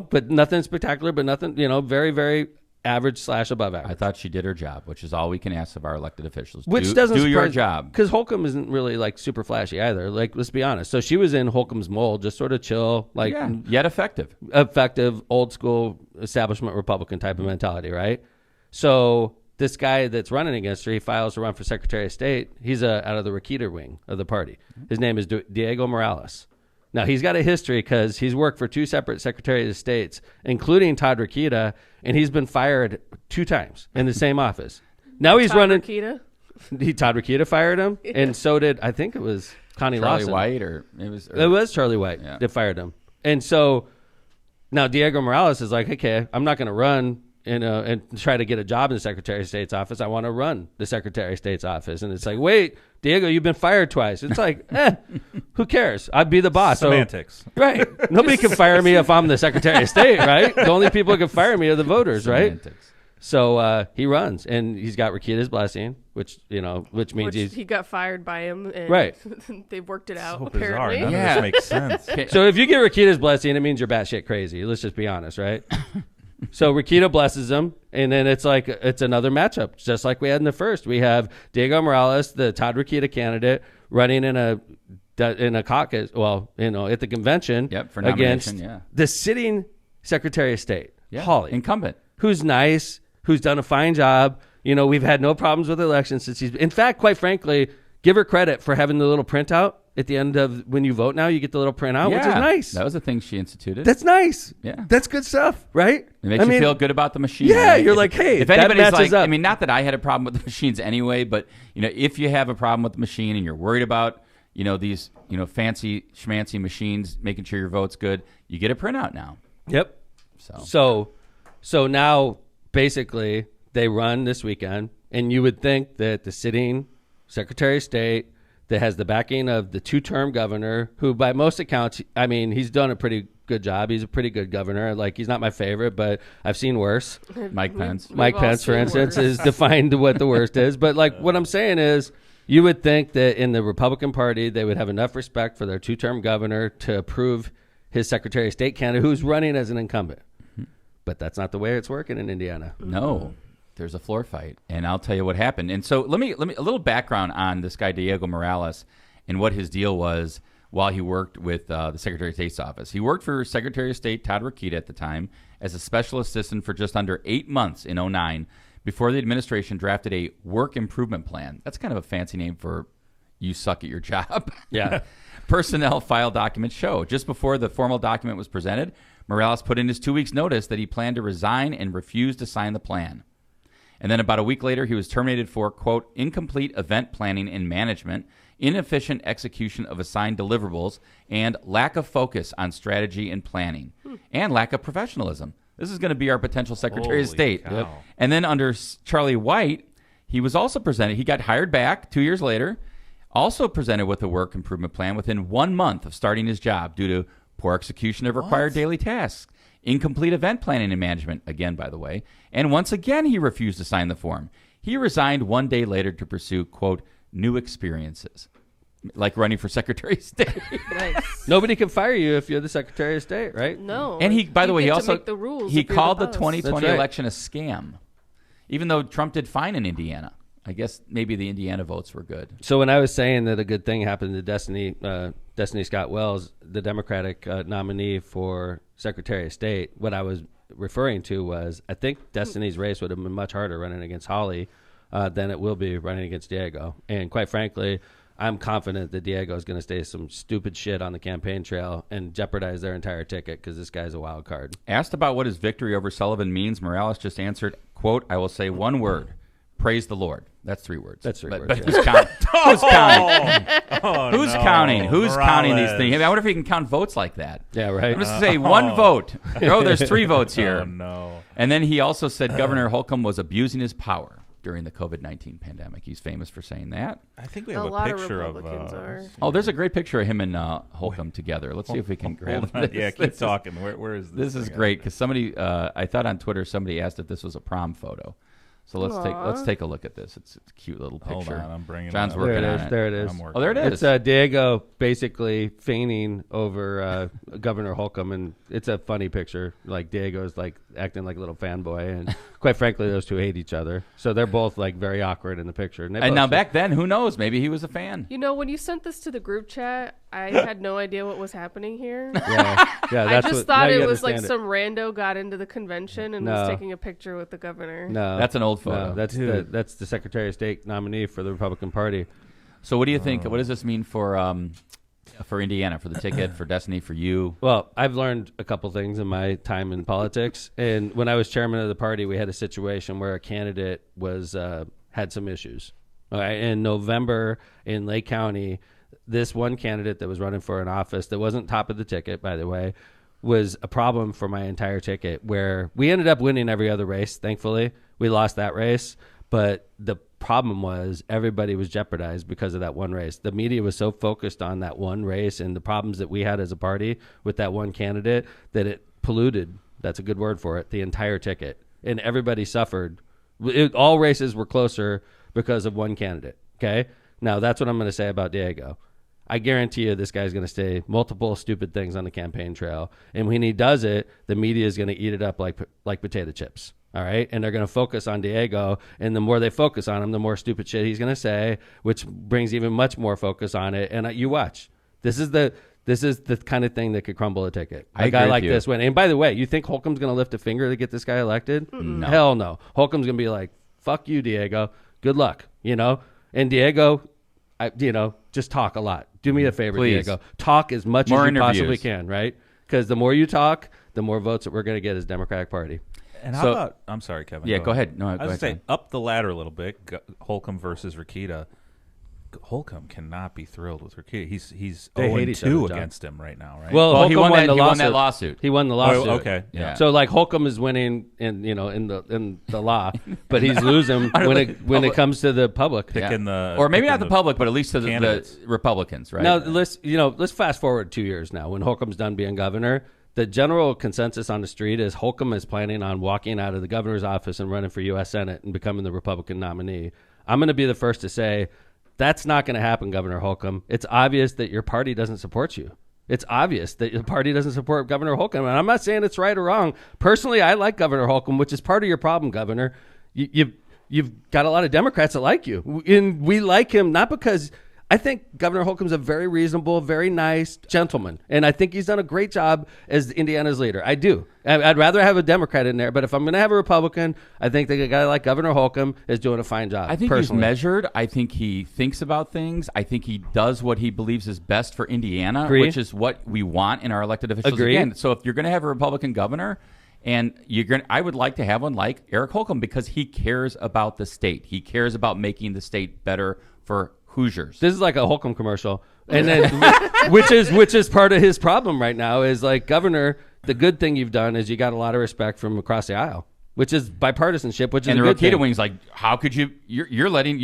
but nothing spectacular, but nothing, very, very average / above average. I thought she did her job, which is all we can ask of our elected officials. Which doesn't do your surprise- job. Because Holcomb isn't really like super flashy either. Like, let's be honest. So she was in Holcomb's mold, just sort of chill, like Yet effective, old school establishment Republican type of mentality, right? So this guy that's running against her, he files to run for Secretary of State. He's out of the Rakita wing of the party. His name is Diego Morales. Now, he's got a history because he's worked for 2 separate Secretaries of States, including Todd Rakita, and he's been fired 2 times in the same office. Now he's running. Rakita? Todd Rakita fired him, and so did, I think it was Connie Charlie Lawson. White, It was Charlie White Yeah. that fired him. And so now Diego Morales is like, okay, I'm not going to run and try to get a job in the Secretary of State's office. I want to run the Secretary of State's office. And it's like, wait, Diego, you've been fired twice. It's like, who cares? I'd be the boss. Semantics. So, right. Nobody can fire me if I'm the Secretary of State, right? The only people who can fire me are the voters, right? Semantics. So he runs, and he's got Rakita's blessing, which means He got fired by him. And Right. They've worked it out, So bizarre. apparently. None Yeah. of this makes sense. So if you get Rakita's blessing, it means you're batshit crazy. Let's just be honest, right? So Rakita blesses him, and then it's like it's another matchup, just like we had in the first. We have Diego Morales, the Todd Rakita candidate, running in a caucus, at the convention, for against nomination, the sitting Secretary of State, Hawley, incumbent, who's nice, who's done a fine job. We've had no problems with elections since he's. In fact, quite frankly, give her credit for having the little printout at the end of when you vote. Now you get the little printout, which is nice. That was a thing she instituted. That's nice. Yeah. That's good stuff, right? It makes you feel good about the machine. Yeah, right? you're like, hey, if that anybody's matches like, up. I mean, not that I had a problem with the machines anyway, but if you have a problem with the machine and you're worried about, these, fancy schmancy machines making sure your vote's good, you get a printout now. Yep. So now basically they run this weekend, and you would think that the sitting Secretary of State that has the backing of the 2-term governor, who by most accounts, I mean, he's done a pretty good job. He's a pretty good governor. Like, he's not my favorite, but I've seen worse. Mike Pence. Mike all Pence, for seen instance, worse. is defined what the worst is. But like what I'm saying is, you would think that in the Republican Party, they would have enough respect for their 2-term governor to approve his Secretary of State candidate who's running as an incumbent. But that's not the way it's working in Indiana. No, there's a floor fight, and I'll tell you what happened. And so let me a little background on this guy Diego Morales and what his deal was while he worked with the Secretary of State's office. He worked for Secretary of State Todd Rakita at the time as a special assistant for just under 8 months in 2009 before the administration drafted a work improvement plan. That's kind of a fancy name for you suck at your job. Yeah. Personnel file documents show. Just before the formal document was presented, Morales put in his 2 weeks' notice that he planned to resign and refused to sign the plan. And then about a week later, he was terminated for, quote, incomplete event planning and management, inefficient execution of assigned deliverables, and lack of focus on strategy and planning, and lack of professionalism. This is going to be our potential Secretary of Holy State. cow. Yep. And then under Charlie White, he was also presented. He got hired back 2 years later, also presented with a work improvement plan within 1 month of starting his job due to poor execution of required daily tasks, incomplete event planning and management, again, by the way, and once again he refused to sign the form. He resigned 1 day later to pursue, quote, new experiences, like running for Secretary of State. Nice. Nobody can fire you if you're the Secretary of State, right? No. And he, by the way, he get to also make the rules he if you're called the boss. 2020 That's right. election a scam, even though Trump did fine in Indiana. I guess maybe the Indiana votes were good. So when I was saying that a good thing happened to Destiny Scott Wells, the Democratic nominee for Secretary of State, what I was referring to was I think Destiny's race would have been much harder running against Hawley than it will be running against Diego. And quite frankly, I'm confident that Diego is going to say some stupid shit on the campaign trail and jeopardize their entire ticket because this guy's a wild card. Asked about what his victory over Sullivan means, Morales just answered, quote, I will say one word, praise the Lord. That's 3 words. That's 3 words. But who's counting? Who's counting? Oh, Who's no. counting? Who's counting these Morales. things? I wonder if he can count votes like that. Yeah, right. I'm just going to say one vote. Oh, there's 3 votes here. Oh, no. And then he also said Governor Holcomb was abusing his power during the COVID-19 pandemic. He's famous for saying that. I think we A have a lot of picture of. Republicans are. Oh, there's a great picture of him and Holcomb together. Let's see if we can grab Hold on. this. Yeah, keep talking. Where is this? This is thing at? great because somebody, I thought on Twitter, somebody asked if this was a prom photo. So let's take a look at this. It's a cute little picture. Hold on, I'm bringing John's it up. working There it on is. it. There it is. I'm working Oh, there it on is. It's Diego basically feigning over Governor Holcomb, and it's a funny picture. Like Diego's like acting like a little fanboy. And quite frankly, those two hate each other. So they're both like very awkward in the picture. And now back then, who knows? Maybe he was a fan. You know, when you sent this to the group chat, I had no idea what was happening here. Yeah, I just thought it was like some rando got into the convention and was taking a picture with the governor. No, that's an old photo. No, that's the Secretary of State nominee for the Republican Party. So what do you think? What does this mean for Indiana, for the ticket, for Destiny, for you? Well, I've learned a couple things in my time in politics. And when I was chairman of the party, we had a situation where a candidate was had some issues. All right? In November in Lake County, this one candidate that was running for an office that wasn't top of the ticket, by the way, was a problem for my entire ticket, where we ended up winning every other race. Thankfully, we lost that race. But the problem was everybody was jeopardized because of that one race. The media was so focused on that one race and the problems that we had as a party with that one candidate that it polluted, that's a good word for it, the entire ticket. And everybody suffered. All races were closer because of one candidate. Okay? Now, that's what I'm going to say about Diego. I guarantee you this guy's going to say multiple stupid things on the campaign trail. And when he does it, the media is going to eat it up like potato chips. All right. And they're going to focus on Diego. And the more they focus on him, the more stupid shit he's going to say, which brings even much more focus on it. And you watch. This is the kind of thing that could crumble a ticket. A guy like this win. And by the way, you think Holcomb's going to lift a finger to get this guy elected? No. Hell no. Holcomb's going to be like, fuck you, Diego. Good luck. And Diego, just talk a lot. Do me a favor, Please. Diego. Talk as much More as you interviews. possibly can, right? Because the more you talk, the more votes that we're going to get as Democratic Party. And how about? I'm sorry, Kevin. Yeah, go ahead. No, I go was ahead. say up the ladder a little bit. Holcomb versus Rokita. Holcomb cannot be thrilled with Rokita. He's They hate each 0-2 other, John. against him right now, right? Well, Well, he Holcomb won the that lawsuit. He won the lawsuit. okay. Yeah. So like Holcomb is winning in the law, but he's losing when it comes to the public. Picking Or maybe not the public, but at least to the candidates. Republicans, right? Now let's fast forward 2 years now when Holcomb's done being governor. The general consensus on the street is Holcomb is planning on walking out of the governor's office and running for U.S. Senate and becoming the Republican nominee. I'm going to be the first to say that's not going to happen, Governor Holcomb. It's obvious that your party doesn't support you. It's obvious that your party doesn't support Governor Holcomb. And I'm not saying it's right or wrong. Personally, I like Governor Holcomb, which is part of your problem, Governor. You've got a lot of Democrats that like you. And we like him not because I think Governor Holcomb's a very reasonable, very nice gentleman. And I think he's done a great job as Indiana's leader. I do. I'd rather have a Democrat in there. But if I'm going to have a Republican, I think that a guy like Governor Holcomb is doing a fine job. I think personally. he's measured. I think he thinks about things. I think he does what he believes is best for Indiana, Agree. which is what we want in our elected officials. Agree. Again, so if you're going to have a Republican governor, and I would like to have one like Eric Holcomb because he cares about the state. He cares about making the state better for Hoosiers. This is like a Holcomb commercial, and then which is part of his problem right now is like, Governor, the good thing you've done is you got a lot of respect from across the aisle, which is bipartisanship, which is and a the good thing. Rokita wing's like, how could you? You're letting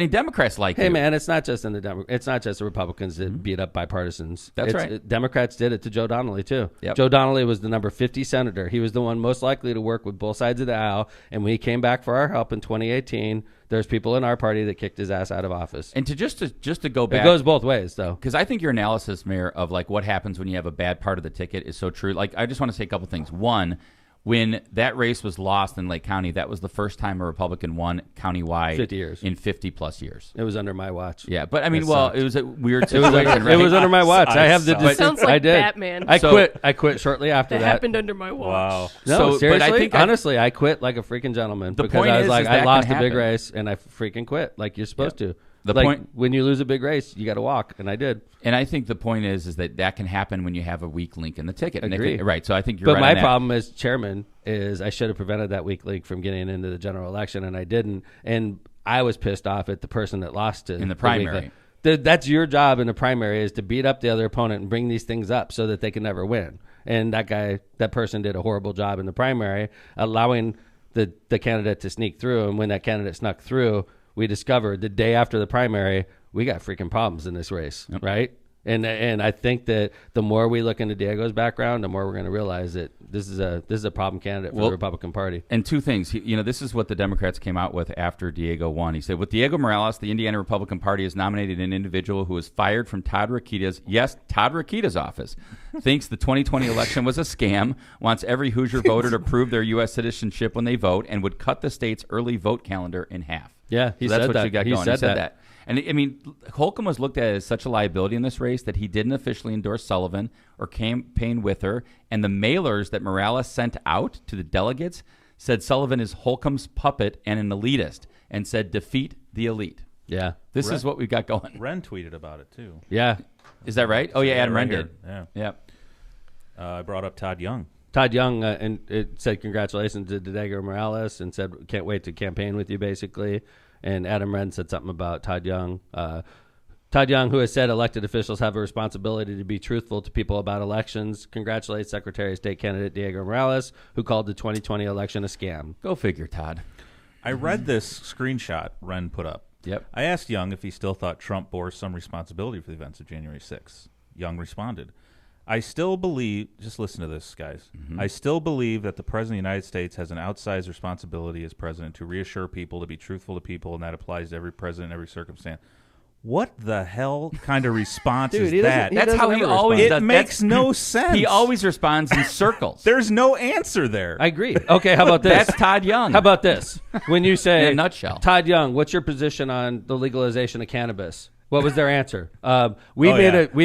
Democrats like Hey you. man, it's not just it's not just the Republicans that beat up bipartisans. That's It's- right. Democrats did it to Joe Donnelly too. Yep. Joe Donnelly was the number 50 senator. He was the one most likely to work with both sides of the aisle. And when he came back for our help in 2018, there's people in our party that kicked his ass out of office. And just to go back, It goes both ways though. because I think your analysis, Mayor, of like what happens when you have a bad part of the ticket is so true. Like, I just want to say a couple things. One, when that race was lost in Lake County, that was the first time a Republican won countywide 50 years. in 50 plus years. It was under my watch. Yeah, but I mean, It well, sucked. it was a weird It was, situation, right? it was under my watch. I have the. It sounds like I did. Batman. I So- quit shortly after That that. happened under my watch. Wow. No, So, but I seriously. think Honestly, I quit like a freaking gentleman The because point I was is like, that I can lost a big happen. race and I freaking quit like you're supposed to. The Like, point- when you lose a big race, you got to walk, and I did. And I think the point is that can happen when you have a weak link in the ticket. And it Agree. can- right. So I think you're But right my on that. problem as chairman is I should have prevented that weak link from getting into the general election, and I didn't. And I was pissed off at the person that lost to In the weak primary. link. That's your job in the primary, is to beat up the other opponent and bring these things up so that they can never win. And that person did a horrible job in the primary, allowing the candidate to sneak through. And when that candidate snuck through, we discovered the day after the primary, we got freaking problems in this race, right? And I think that the more we look into Diego's background, the more we're going to realize that this is a problem candidate for the Republican Party. And two things, this is what the Democrats came out with after Diego won. He said, with Diego Morales, the Indiana Republican Party has nominated an individual who was fired from Todd Rokita's office, thinks the 2020 election was a scam, wants every Hoosier voter to prove their U.S. citizenship when they vote, and would cut the state's early vote calendar in half. Yeah, he said that. He said that. And I mean, Holcomb was looked at as such a liability in this race that he didn't officially endorse Sullivan or campaign with her. And the mailers that Morales sent out to the delegates said Sullivan is Holcomb's puppet and an elitist, and said defeat the elite. Yeah. This is what we got going. Wren tweeted about it, too. Yeah. Is that right? Oh, yeah, Adam Wren here. did. Yeah. I brought up Todd Young. Todd Young, and it said congratulations to Diego Morales and said can't wait to campaign with you, basically. And Adam Wren said something about Todd Young. Todd Young, who has said elected officials have a responsibility to be truthful to people about elections, congratulates Secretary of State candidate Diego Morales, who called the 2020 election a scam. Go figure, Todd. I read this screenshot Wren put up. Yep. I asked Young if he still thought Trump bore some responsibility for the events of January 6th. Young responded, I still believe, just listen to this, guys. I still believe that the President of the United States has an outsized responsibility as president to reassure people, to be truthful to people, and that applies to every president in every circumstance. What the hell kind of response is that? That's how he always does. It makes no sense. He always responds in circles. There's no answer there. I agree. Okay, how about this? That's Todd Young. How about this? When you say, in a nutshell, Todd Young, what's your position on the legalization of cannabis? What was their answer? We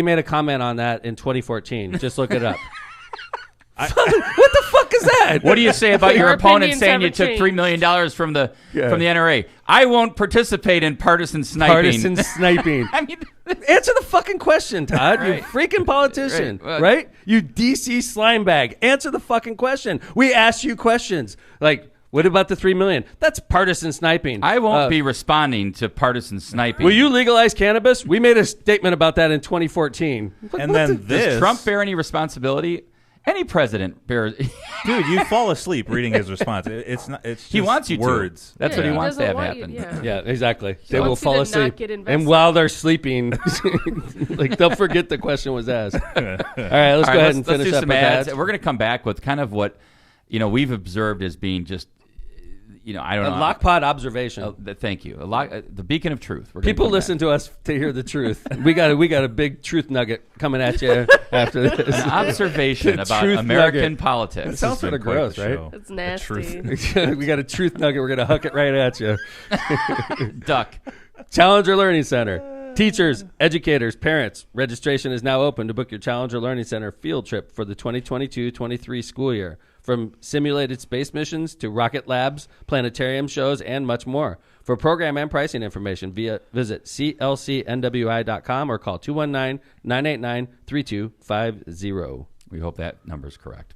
made a comment on that in 2014. Just look it up. What the fuck is that? What do you say about your opponent saying you took changed. $3 million from the NRA? I won't participate in partisan sniping. Partisan sniping. I mean, answer the fucking question, Todd. Right. You freaking politician, Right. right? You DC slime bag. Answer the fucking question. We asked you questions like, what about the $3 million? That's partisan sniping. I won't be responding to partisan sniping. Will you legalize cannabis? We made a statement about that in 2014. And then Does Trump bear any responsibility? Any president bears. Dude, you fall asleep reading his response. It's not. It's just He wants you to. words. That's what he wants to doesn't have want happen. you- Yeah, exactly. They wants will you fall to asleep, not get invested. and while they're sleeping, like they'll forget the question was asked. All right, let's All go right, ahead and let's finish do up some with ads. ads. We're going to come back with kind of what we've observed as being just I don't A know. lockpot observation. Thank you. The beacon of truth. We're gonna People come listen to us to hear the truth. We got a big truth nugget coming at you after this. back. An observation about truth American nugget. politics. It sounds sort of gross, right? It's nasty. We got a truth nugget. We're going to hook it right at you. Duck. Challenger Learning Center. Teachers, educators, parents, registration is now open to book your Challenger Learning Center field trip for the 2022-23 school year. From simulated space missions to rocket labs, planetarium shows, and much more. For program and pricing information, visit clcnwi.com or call 219-989-3250. We hope that number is correct.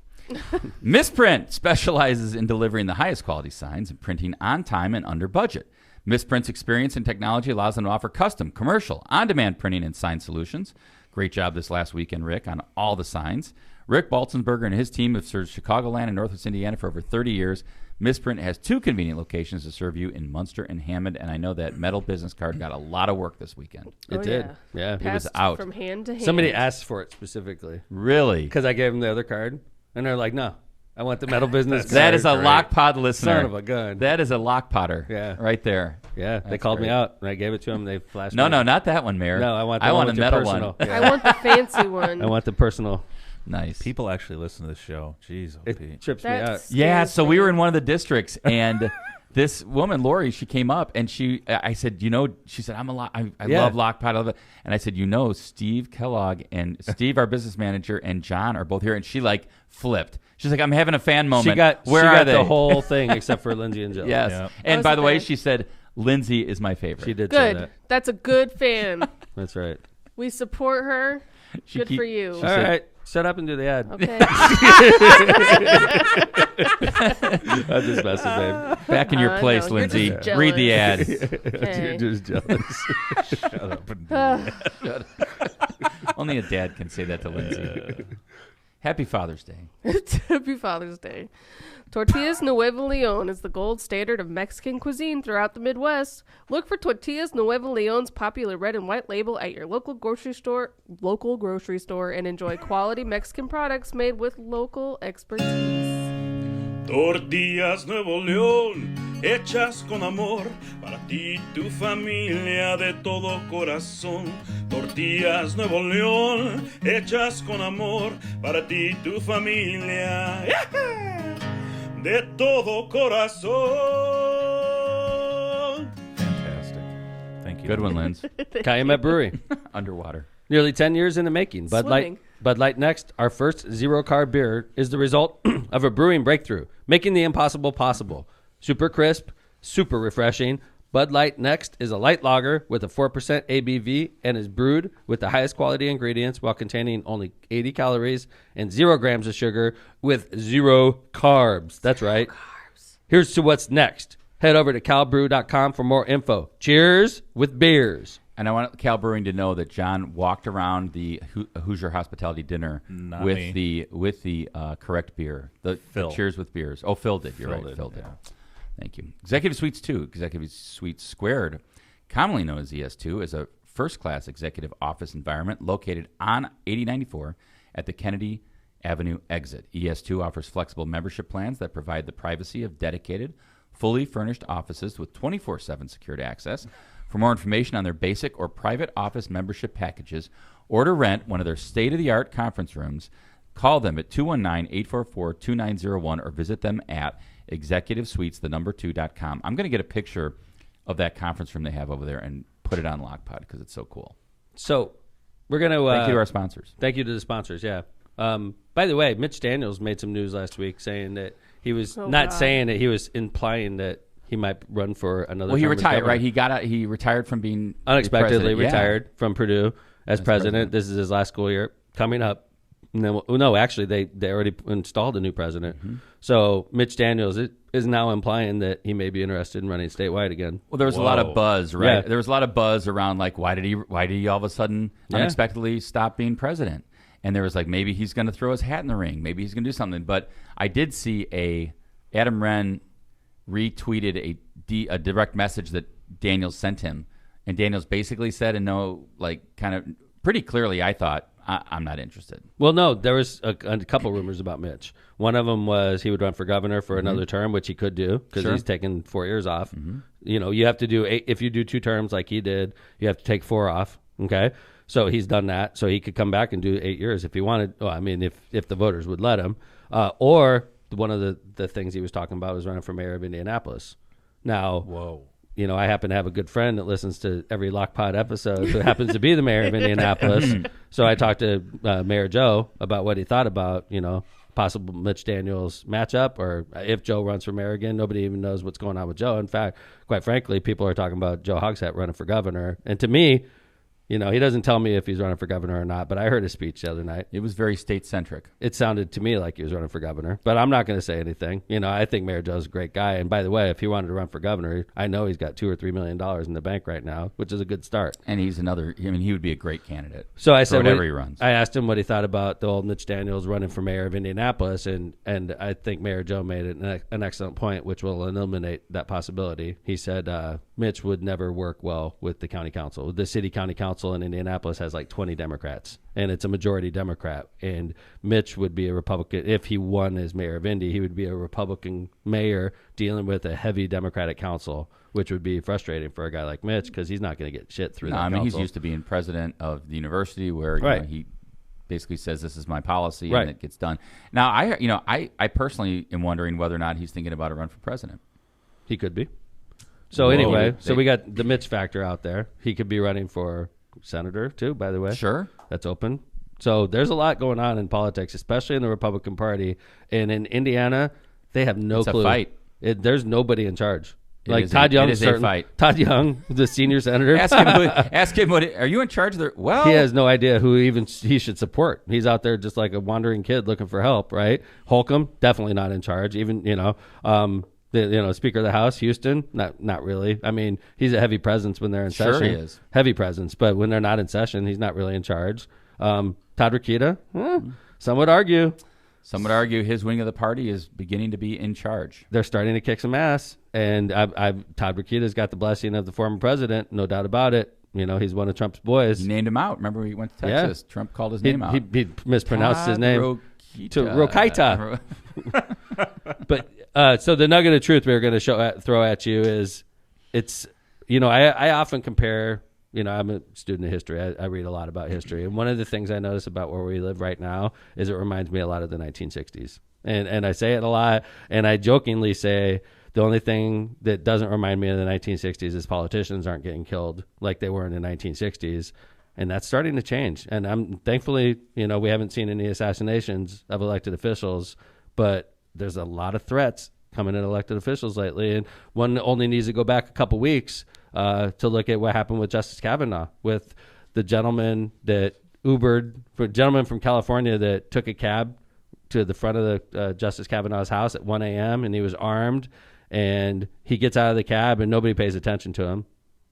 Misprint specializes in delivering the highest quality signs and printing on time and under budget. Misprint's experience in technology allows them to offer custom, commercial, on-demand printing and sign solutions. Great job this last weekend, Rick, on all the signs. Rick Baltzensberger and his team have served Chicagoland and Northwest Indiana for over 30 years. Misprint has 2 convenient locations to serve you in Munster and Hammond, and I know that metal business card got a lot of work this weekend. It did. Yeah. It was Passed out. from hand to hand. Somebody asked for it specifically Really? because I gave them the other card, and they're like, no, I want the metal business card. That is a Lockpod listener. Son of a gun. That is a Lockpotter. Yeah. Right there. Yeah, they That's called me great. out, and I gave it to them. They flashed No, me. no, not that one, Mayor. No, I want a with your metal personal. one. Yeah. I want the fancy one. I want the personal. Nice. People actually listen to this show. Jeez, It Pete. trips me out. That's Yeah, so we scary. were in one of the districts, and this woman, Lori, she came up, and I said, she said, I Yeah. love Lockpod. I love it. And I said, Steve Kellogg and Steve, our business manager, and John are both here. And she flipped. She's like, I'm having a fan moment. She got they? the whole thing except for Lindsay and Jill. Yes. Yeah. And How's by it the way, there? she said, Lindsay is my favorite. She did say Good. that. That's a good fan. That's right. We support her. Good for you. All right, shut up and do the ad. Okay. I'm just messing, babe. Back in your I place, know, you're Lindsay. just Read the ad. Okay. You're just jealous. Shut up and Only a dad can say that to Lindsay. Happy Father's Day. Happy Father's Day. Tortillas Nuevo Leon is the gold standard of Mexican cuisine throughout the Midwest. Look for Tortillas Nuevo Leon's popular red and white label at your local grocery store, and enjoy quality Mexican products made with local expertise. Tortillas Nuevo León, hechas con amor, para ti y tu familia de todo corazón. Tortillas Nuevo León, hechas con amor, para ti y tu familia, de todo corazón. Fantastic. Thank you. Good one, Linz. Calumet Brewery. Underwater. Nearly 10 years in the making. Swimming. Bud Light Next, our first zero-carb beer, is the result of a brewing breakthrough, making the impossible possible. Super crisp, super refreshing. Bud Light Next is a light lager with a 4% ABV and is brewed with the highest quality ingredients while containing only 80 calories and 0 grams of sugar with 0 carbs. That's right. Here's to what's next. Head over to calbrew.com for more info. Cheers with beers. And I want Cal Brewing to know that John walked around the Hoosier Hospitality dinner Not with me. the correct beer. The Phil. Cheers with beers. Oh, Phil did. You're Phil right. did, Phil did. yeah. Thank you. Executive Suites 2, Executive Suites Squared, commonly known as ES2, is a first-class executive office environment located on 8094 at the Kennedy Avenue exit. ES2 offers flexible membership plans that provide the privacy of dedicated, fully furnished offices with 24/7 secured access. For more information on their basic or private office membership packages, or to rent one of their state-of-the-art conference rooms, call them at 219-844-2901 or visit them at executivesuites2.com. I'm going to get a picture of that conference room they have over there and put it on Lockpod because it's so cool. So we're going to... Thank you to our sponsors. Thank you to the sponsors, yeah. By the way, Mitch Daniels made some news last week saying that he was saying it, he was implying that he might run for another Well, he term as retired, governor. right? He retired from being Unexpectedly president. retired from Purdue as president. This is his last school year coming up. No, actually, they already installed a new president. Mm-hmm. So Mitch Daniels is now implying that he may be interested in running statewide again. Well, there was a lot of buzz, right? Yeah. There was a lot of buzz around like why did he all of a sudden unexpectedly stop being president? And there was like maybe he's going to throw his hat in the ring, maybe he's going to do something. But I did see Adam Wren retweeted a direct message that Daniels sent him, and Daniels basically said, and no, like kind of pretty clearly, I thought, I'm not interested. Well, no, there was a couple rumors about Mitch. One of them was he would run for governor for another term, which he could do because he's taken 4 years off. Mm-hmm. You know, you have to do if you do 2 terms like he did, you have to take 4 off. Okay, so he's done that, so he could come back and do 8 years if he wanted. Well, I mean, if the voters would let him, or one of the things he was talking about was running for mayor of Indianapolis. Now, you know, I happen to have a good friend that listens to every Lockpod episode who happens to be the mayor of Indianapolis. So I talked to Mayor Joe about what he thought about, you know, possible Mitch Daniels matchup, or if Joe runs for mayor again. Nobody even knows what's going on with Joe. In fact, quite frankly, people are talking about Joe Hogsett running for governor. And to me, you know, he doesn't tell me if he's running for governor or not, but I heard his speech the other night. It was very state-centric. It sounded to me like he was running for governor, but I'm not going to say anything. You know, I think Mayor Joe's a great guy. And by the way, if he wanted to run for governor, I know he's got $2 or $3 million in the bank right now, which is a good start. And he's another, I mean, he would be a great candidate. So I said, whatever he runs. I asked him what he thought about the old Mitch Daniels running for mayor of Indianapolis, and I think Mayor Joe made an excellent point, which will eliminate that possibility. He said Mitch would never work well with the county council. The city county council in Indianapolis has like 20 Democrats, and it's a majority Democrat. And Mitch would be a Republican. If he won as mayor of Indy, he would be a Republican mayor dealing with a heavy Democratic council, which would be frustrating for a guy like Mitch because he's not going to get shit through that council. He's used to being president of the university where you know, he basically says this is my policy and it gets done. Now, I personally am wondering whether or not he's thinking about a run for president. He could be. So anyway, we got the Mitch factor out there. He could be running for senator too, by the way. Sure. That's open. So there's a lot going on in politics, especially in the Republican Party. And in Indiana, they have no clue. It's a fight. There's nobody in charge. Todd Young is a fight. Todd Young, the senior senator. Ask him what are you in charge of? Well, he has no idea who even he should support. He's out there just like a wandering kid looking for help, right? Holcomb, definitely not in charge. Even, the Speaker of the House, Houston, not really. I mean, he's a heavy presence when they're in session. Sure he is. Heavy presence, but when they're not in session, he's not really in charge. Todd Rokita, Some would argue his wing of the party is beginning to be in charge. They're starting to kick some ass. And Todd Rokita's got the blessing of the former president, no doubt about it. You know, he's one of Trump's boys. He named him out. Remember, he went to Texas. Yeah. Trump called his name out. He mispronounced his name to Rokita. But so the nugget of truth we're going to throw at you is, it's, you know, I often compare, you know, I'm a student of history. I read a lot about history. And one of the things I notice about where we live right now is it reminds me a lot of the 1960s. And I say it a lot, and I jokingly say the only thing that doesn't remind me of the 1960s is politicians aren't getting killed like they were in the 1960s. And that's starting to change. And I'm thankfully, you know, we haven't seen any assassinations of elected officials, but there's a lot of threats coming at elected officials lately. And one only needs to go back a couple weeks to look at what happened with Justice Kavanaugh, with the gentleman that gentleman from California that took a cab to the front of the Justice Kavanaugh's house at 1 a.m. and he was armed, and he gets out of the cab and nobody pays attention to him,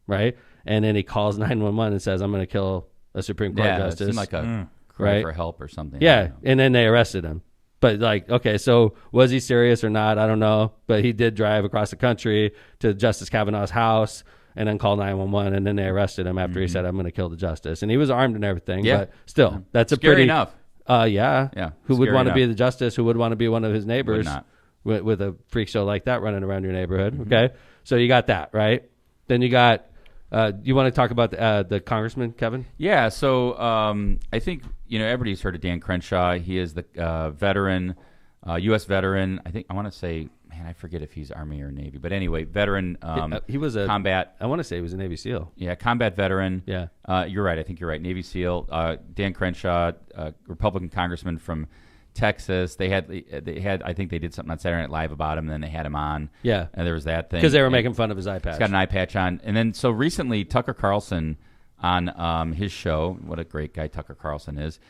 right? And then he calls 911 and says, "I'm going to kill a Supreme Court justice." It seemed like a cry for help or something. Yeah, and then they arrested him. But like, okay, so was he serious or not? I don't know. But he did drive across the country to Justice Kavanaugh's house and then call 911, and then they arrested him after he said, "I'm going to kill the justice." And he was armed and everything. Yeah. But still, that's Scary a pretty enough. Yeah. Who would want to be the justice? Who would want to be one of his neighbors? Would not. With a freak show like that running around your neighborhood. Okay, so you got that, right? Then you got. You want to talk about the congressman, Kevin? Yeah. So I think everybody's heard of Dan Crenshaw. He is the veteran, U.S. veteran. I want to say, man, I forget if he's Army or Navy, but anyway, veteran. He was a combat. I want to say he was a Navy SEAL. Yeah, combat veteran. Yeah. You're right. I think you're right. Navy SEAL. Dan Crenshaw, Republican congressman from Texas. They had. I think they did something on Saturday Night Live about him. And then they had him on. Yeah. And there was that thing because they were making fun of his eye patch. He's got an eye patch on. And then so recently, Tucker Carlson on his show, what a great guy Tucker Carlson is,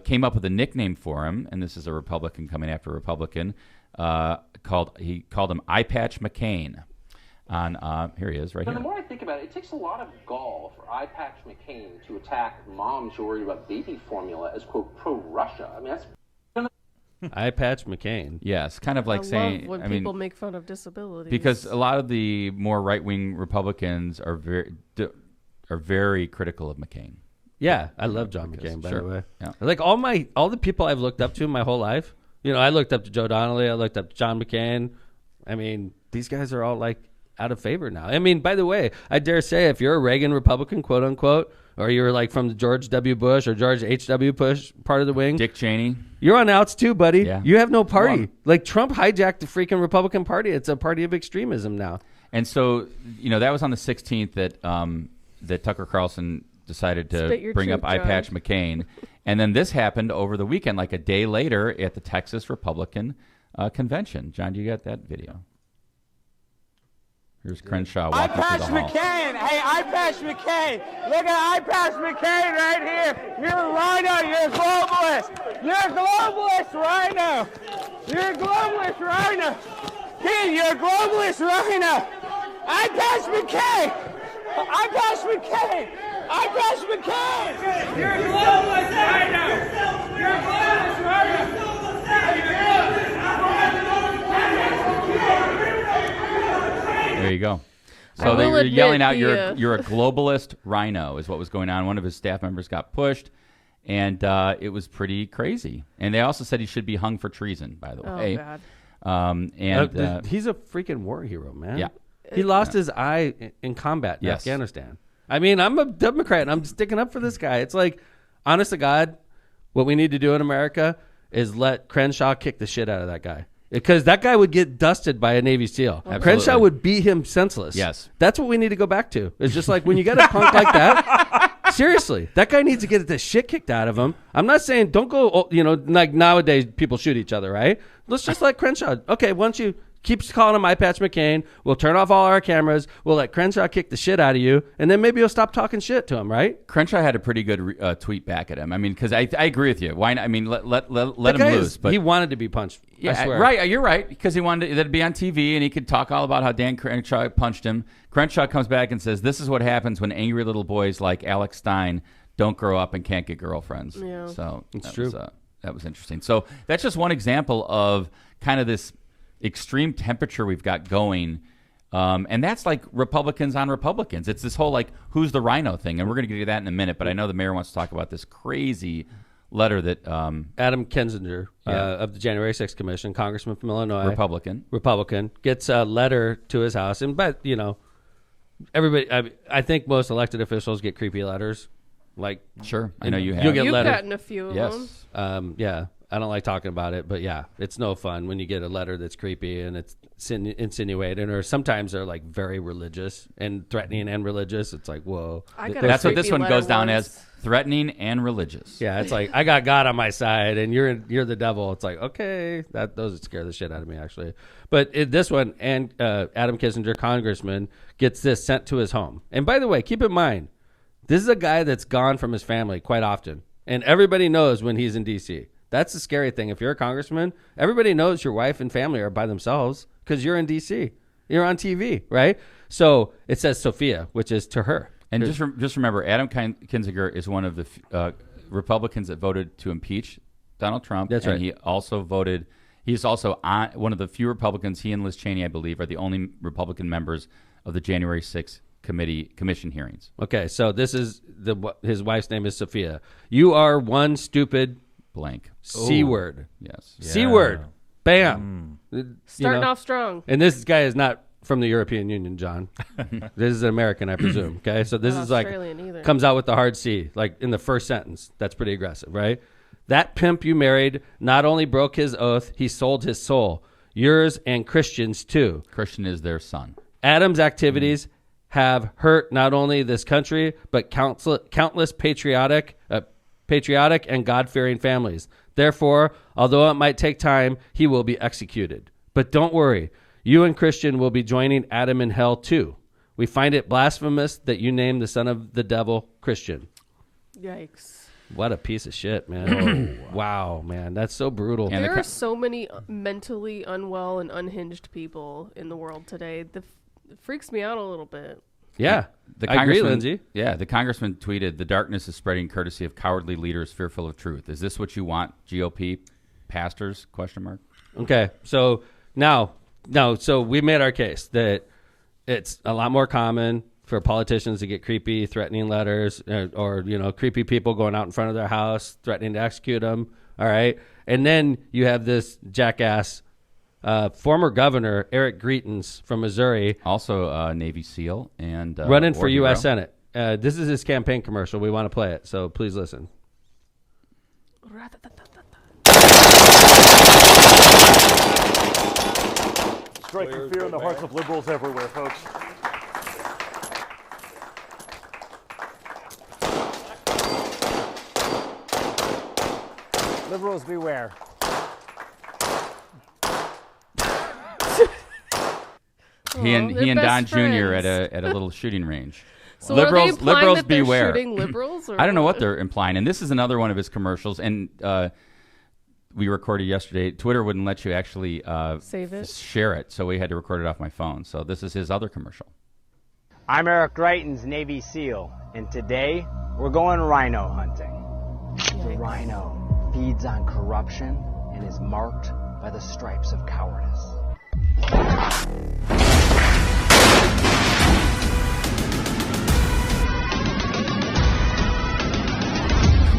came up with a nickname for him. And this is a Republican coming after a Republican. He called him Eyepatch McCain. Here he is, right here. The more I think about it, it takes a lot of gall for Eyepatch McCain to attack moms who are worried about baby formula as quote pro-Russia. I mean, that's. Eyepatch McCain. Yes, kind of like saying. Love when people make fun of disabilities, because a lot of the more right-wing Republicans are very critical of McCain. Yeah, I love John McCain. By the way, yeah. Like all the people I've looked up to my whole life. You know, I looked up to Joe Donnelly. I looked up to John McCain. I mean, these guys are all like out of favor now. I mean, by the way, I dare say if you're a Reagan Republican, quote unquote, or you're like from the George W. Bush or George H.W. Bush part of the wing, Dick Cheney, you're on outs too, buddy. Yeah. You have no party. Like Trump hijacked the freaking Republican Party. It's a party of extremism now. And so, that was on the 16th that Tucker Carlson decided to bring up Eyepatch McCain. And then this happened over the weekend, like a day later at the Texas Republican convention. John, do you got that video? Here's Crenshaw walking through the hall. McCain. Hey, Eyepatch McCain. Look at Eyepatch McCain right here. You're a rhino. You're a globalist. You're a globalist rhino. You're a globalist rhino. Kid, you're a globalist rhino. Eyepatch McCain. Eyepatch McCain. Eyepatch McCain. You're a globalist rhino. You're a globalist rhino. There you go. So they were yelling out, "You're a globalist rhino," is what was going on. One of his staff members got pushed, and it was pretty crazy. And they also said he should be hung for treason, by the way. God. He's a freaking war hero, man. Yeah. He lost his eye in combat in Afghanistan. I mean, I'm a Democrat, and I'm sticking up for this guy. It's like, honest to God, what we need to do in America is let Crenshaw kick the shit out of that guy. Because that guy would get dusted by a Navy SEAL. Absolutely. Crenshaw would beat him senseless. Yes. That's what we need to go back to. It's just like when you get a punk like that, seriously, that guy needs to get the shit kicked out of him. I'm not saying don't go, like nowadays people shoot each other, right? Let's just let Crenshaw. Okay, once you keep calling him Eyepatch McCain, we'll turn off all our cameras, we'll let Crenshaw kick the shit out of you, and then maybe you'll stop talking shit to him, right? Crenshaw had a pretty good tweet back at him. I mean, because I agree with you. Why not? I mean, let him loose. But he wanted to be punched. Yeah, I swear. right. You're right, because he wanted it to be on TV and he could talk all about how Dan Crenshaw punched him. Crenshaw comes back and says, "This is what happens when angry little boys like Alex Stein don't grow up and can't get girlfriends." Yeah. So it's true. That was interesting. So that's just one example of kind of this extreme temperature we've got going. And that's like Republicans on Republicans. It's this whole like who's the rhino thing. And we're going to get to that in a minute. But I know the mayor wants to talk about this crazy letter that Adam Kinzinger of the January 6th Commission, Congressman from Illinois, Republican, gets a letter to his house. And but everybody, I think most elected officials get creepy letters. Like, sure, I know you have. You'll get You've letters. gotten a few of them. Yeah, I don't like talking about it, but yeah, it's no fun when you get a letter that's creepy and it's insinuating, or sometimes they're like very religious and threatening and religious. It's like, whoa. That's what this one goes down as, threatening and religious. Yeah, it's like, I got God on my side and you're the devil. It's like, okay, those would scare the shit out of me, actually. But this one, and Adam Kinzinger, congressman, gets this sent to his home. And by the way, keep in mind, this is a guy that's gone from his family quite often. And everybody knows when he's in D.C. That's the scary thing. If you're a congressman, everybody knows your wife and family are by themselves because you're in D.C. You're on TV, right? So it says Sophia, which is to her. And just remember, Adam Kinzinger is one of the Republicans that voted to impeach Donald Trump. That's right. He also voted. He's also one of the few Republicans. He and Liz Cheney, I believe, are the only Republican members of the January 6th commission hearings. Okay, so this is his wife's name is Sophia. You are one stupid blank C word. Yes. C word. Bam. Starting off strong. And this guy is not from the European Union, John. This is an American, I presume. Okay, so this Not is like Australian either. comes out with the hard C, like in the first sentence. That's pretty aggressive, right? That pimp you married not only broke his oath, he sold his soul. Yours and Christian's too. Christian is their son. Adam's activities have hurt not only this country, but countless patriotic and God-fearing families. Therefore, although it might take time, he will be executed. But don't worry, you and Christian will be joining Adam in hell too. We find it blasphemous that you name the son of the devil Christian. Yikes. What a piece of shit, man. Wow, man. That's so brutal. And There are so many mentally unwell and unhinged people in the world today. It freaks me out a little bit. Yeah, I agree, Lindsay. Yeah, the congressman tweeted, "The darkness is spreading courtesy of cowardly leaders fearful of truth." Is this what you want, GOP pastors? ? Okay, so so we made our case that it's a lot more common for politicians to get creepy, threatening letters, or creepy people going out in front of their house, threatening to execute them. All right, and then you have this jackass. Former Governor Eric Greitens from Missouri, also Navy SEAL, and running for U.S. Senate. This is his campaign commercial. We want to play it, so please listen. Striking fear in the hearts of liberals everywhere, folks. Liberals beware. He and Don Jr. friends. at a little shooting range. So liberals, are they implying liberals that they're beware. shooting liberals? Or I don't know what they're implying, and this is another one of his commercials. And we recorded yesterday. Twitter wouldn't let you actually Save it? share it, so we had to record it off my phone. So this is his other commercial. I'm Eric Greitens, Navy SEAL, and today we're going rhino hunting. The rhino feeds on corruption and is marked by the stripes of cowardice.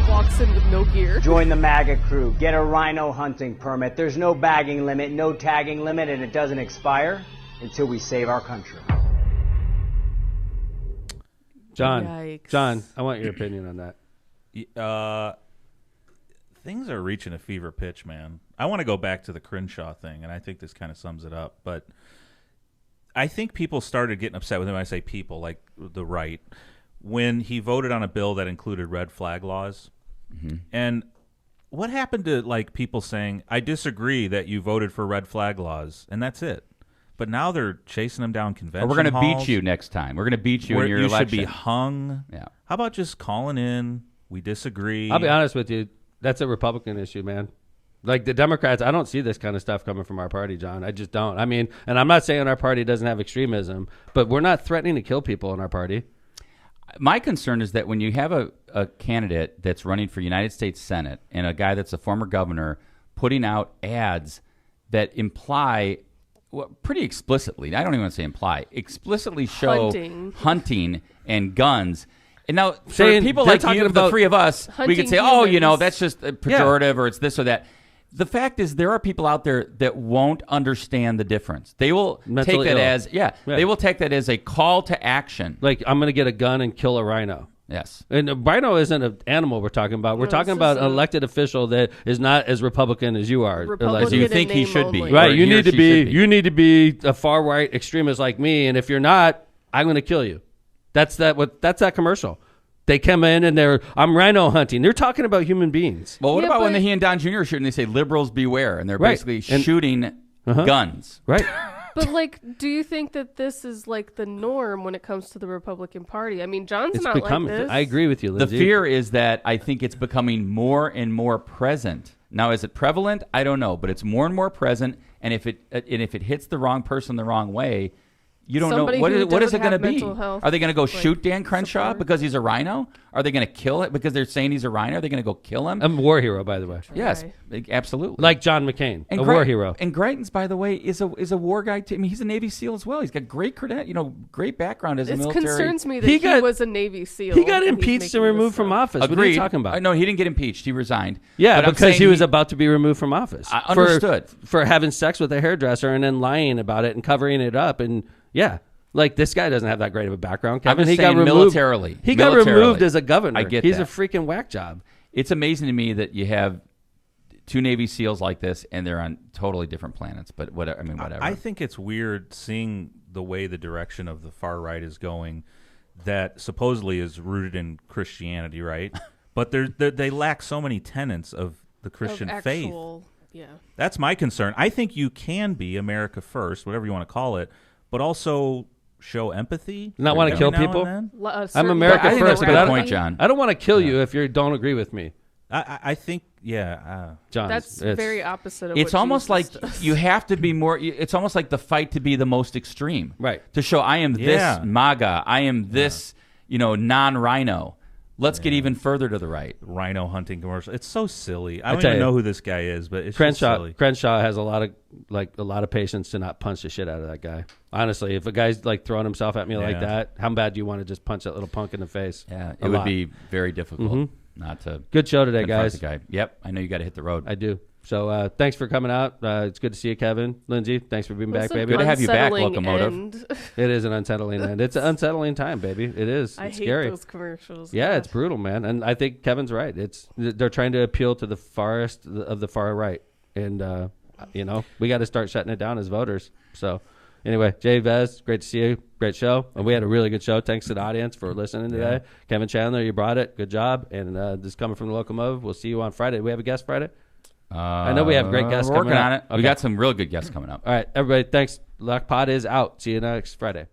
Walks in with no gear. Join the MAGA crew. Get a rhino hunting permit. There's no bagging limit, no tagging limit, and it doesn't expire until we save our country. John, Yikes. John, I want your opinion on that. Things are reaching a fever pitch, man. I want to go back to the Crenshaw thing, and I think this kind of sums it up. But I think people started getting upset with him. When I say people, like the right, when he voted on a bill that included red flag laws. Mm-hmm. And what happened to like people saying, "I disagree that you voted for red flag laws," and that's it. But now they're chasing him down convention We're going to halls. beat you next time. We're going to beat you in your you election. should be hung. Yeah. How about just calling in? We disagree. I'll be honest with you. That's a Republican issue, man. Like the Democrats, I don't see this kind of stuff coming from our party, John. I just don't. I mean, and I'm not saying our party doesn't have extremism, but we're not threatening to kill people in our party. My concern is that when you have a candidate that's running for United States Senate and a guy that's a former governor putting out ads that imply, well, pretty explicitly, I don't even want to say imply, explicitly show hunting and guns. And now, for people like you, the three of us, we could say, oh, you know, that's just a pejorative or it's this or that. The fact is, there are people out there that won't understand the difference. They will take that as, they will take that as a call to action. Like, I'm going to get a gun and kill a rhino. Yes. And a rhino isn't an animal we're talking about. We're talking about an elected official that is not as Republican as you are. As you think he should be. Right. You need to be a far right extremist like me. And if you're not, I'm going to kill you. That's that commercial. They come in and I'm rhino hunting. They're talking about human beings. Well, what about when he and Don Jr. are shooting? They say liberals beware, and they're basically shooting guns. Right. But like, do you think that this is like the norm when it comes to the Republican Party? I mean, John's not like this. I agree with you, Lindsay. The fear is that I think it's becoming more and more present. Now, is it prevalent? I don't know, but it's more and more present. And if it hits the wrong person the wrong way, you don't know what is it going to be. Are they going to go shoot Dan Crenshaw because he's a rhino? Are they going to kill it because they're saying he's a rhino? Are they going to go kill him? A war hero, by the way. Yes, absolutely. Like John McCain, a war hero. And Greitens, by the way, is a war guy too. I mean, he's a Navy SEAL as well. He's got great great background as a military. It concerns me that he was a Navy SEAL. He got impeached and removed from office. Agreed. What are you talking about? No, he didn't get impeached. He resigned. Yeah, but because he was about to be removed from office. I understood. For having sex with a hairdresser and then lying about it and covering it up. And like, this guy doesn't have that great of a background, Kevin. He got removed militarily. He got removed as a governor. I get He's that. a freaking whack job. It's amazing to me that you have two Navy SEAls like this, and they're on totally different planets. But whatever. I mean, whatever. I think it's weird seeing the way the direction of the far right is going, that supposedly is rooted in Christianity, right? But they lack so many tenets of the Christian faith. Yeah, that's my concern. I think you can be America first, whatever you want to call it, but also show empathy. Not want to kill people. I'm America first. That's a good point, John. I don't want to kill you if you don't agree with me. I think, John. That's very opposite of it's what almost Jesus like does. you have to be more. It's almost like the fight to be the most extreme, right? To show I am this MAGA, I am this, non-rhino. Let's get even further to the right. Rhino hunting commercial. It's so silly. I don't even know who this guy is, but it's Crenshaw. just silly. Crenshaw has a lot of patience to not punch the shit out of that guy. Honestly, if a guy's like throwing himself at me like that, how bad do you want to just punch that little punk in the face? Yeah, it would be very difficult not to. Good show today, guys. The guy. Yep, I know you got to hit the road. I do. So thanks for coming out. It's good to see you, Kevin. Lindsay, thanks for being back, baby. Good to have you back, Locomotive. It is an unsettling end. It's an unsettling time, baby. It is. I it's hate scary. those commercials. Yeah, it's brutal, man. And I think Kevin's right. They're trying to appeal to the farthest of the far right. And, we got to start shutting it down as voters. So anyway, Jay Vez, great to see you. Great show. And we had a really good show. Thanks to the audience for listening today. Kevin Chandler, you brought it. Good job. And this is coming from the Locomotive. We'll see you on Friday. Do we have a guest Friday? I know we have great guests coming up. We're working on it. Okay. We got some real good guests coming up. All right, everybody, thanks. Lock Pod is out. See you next Friday.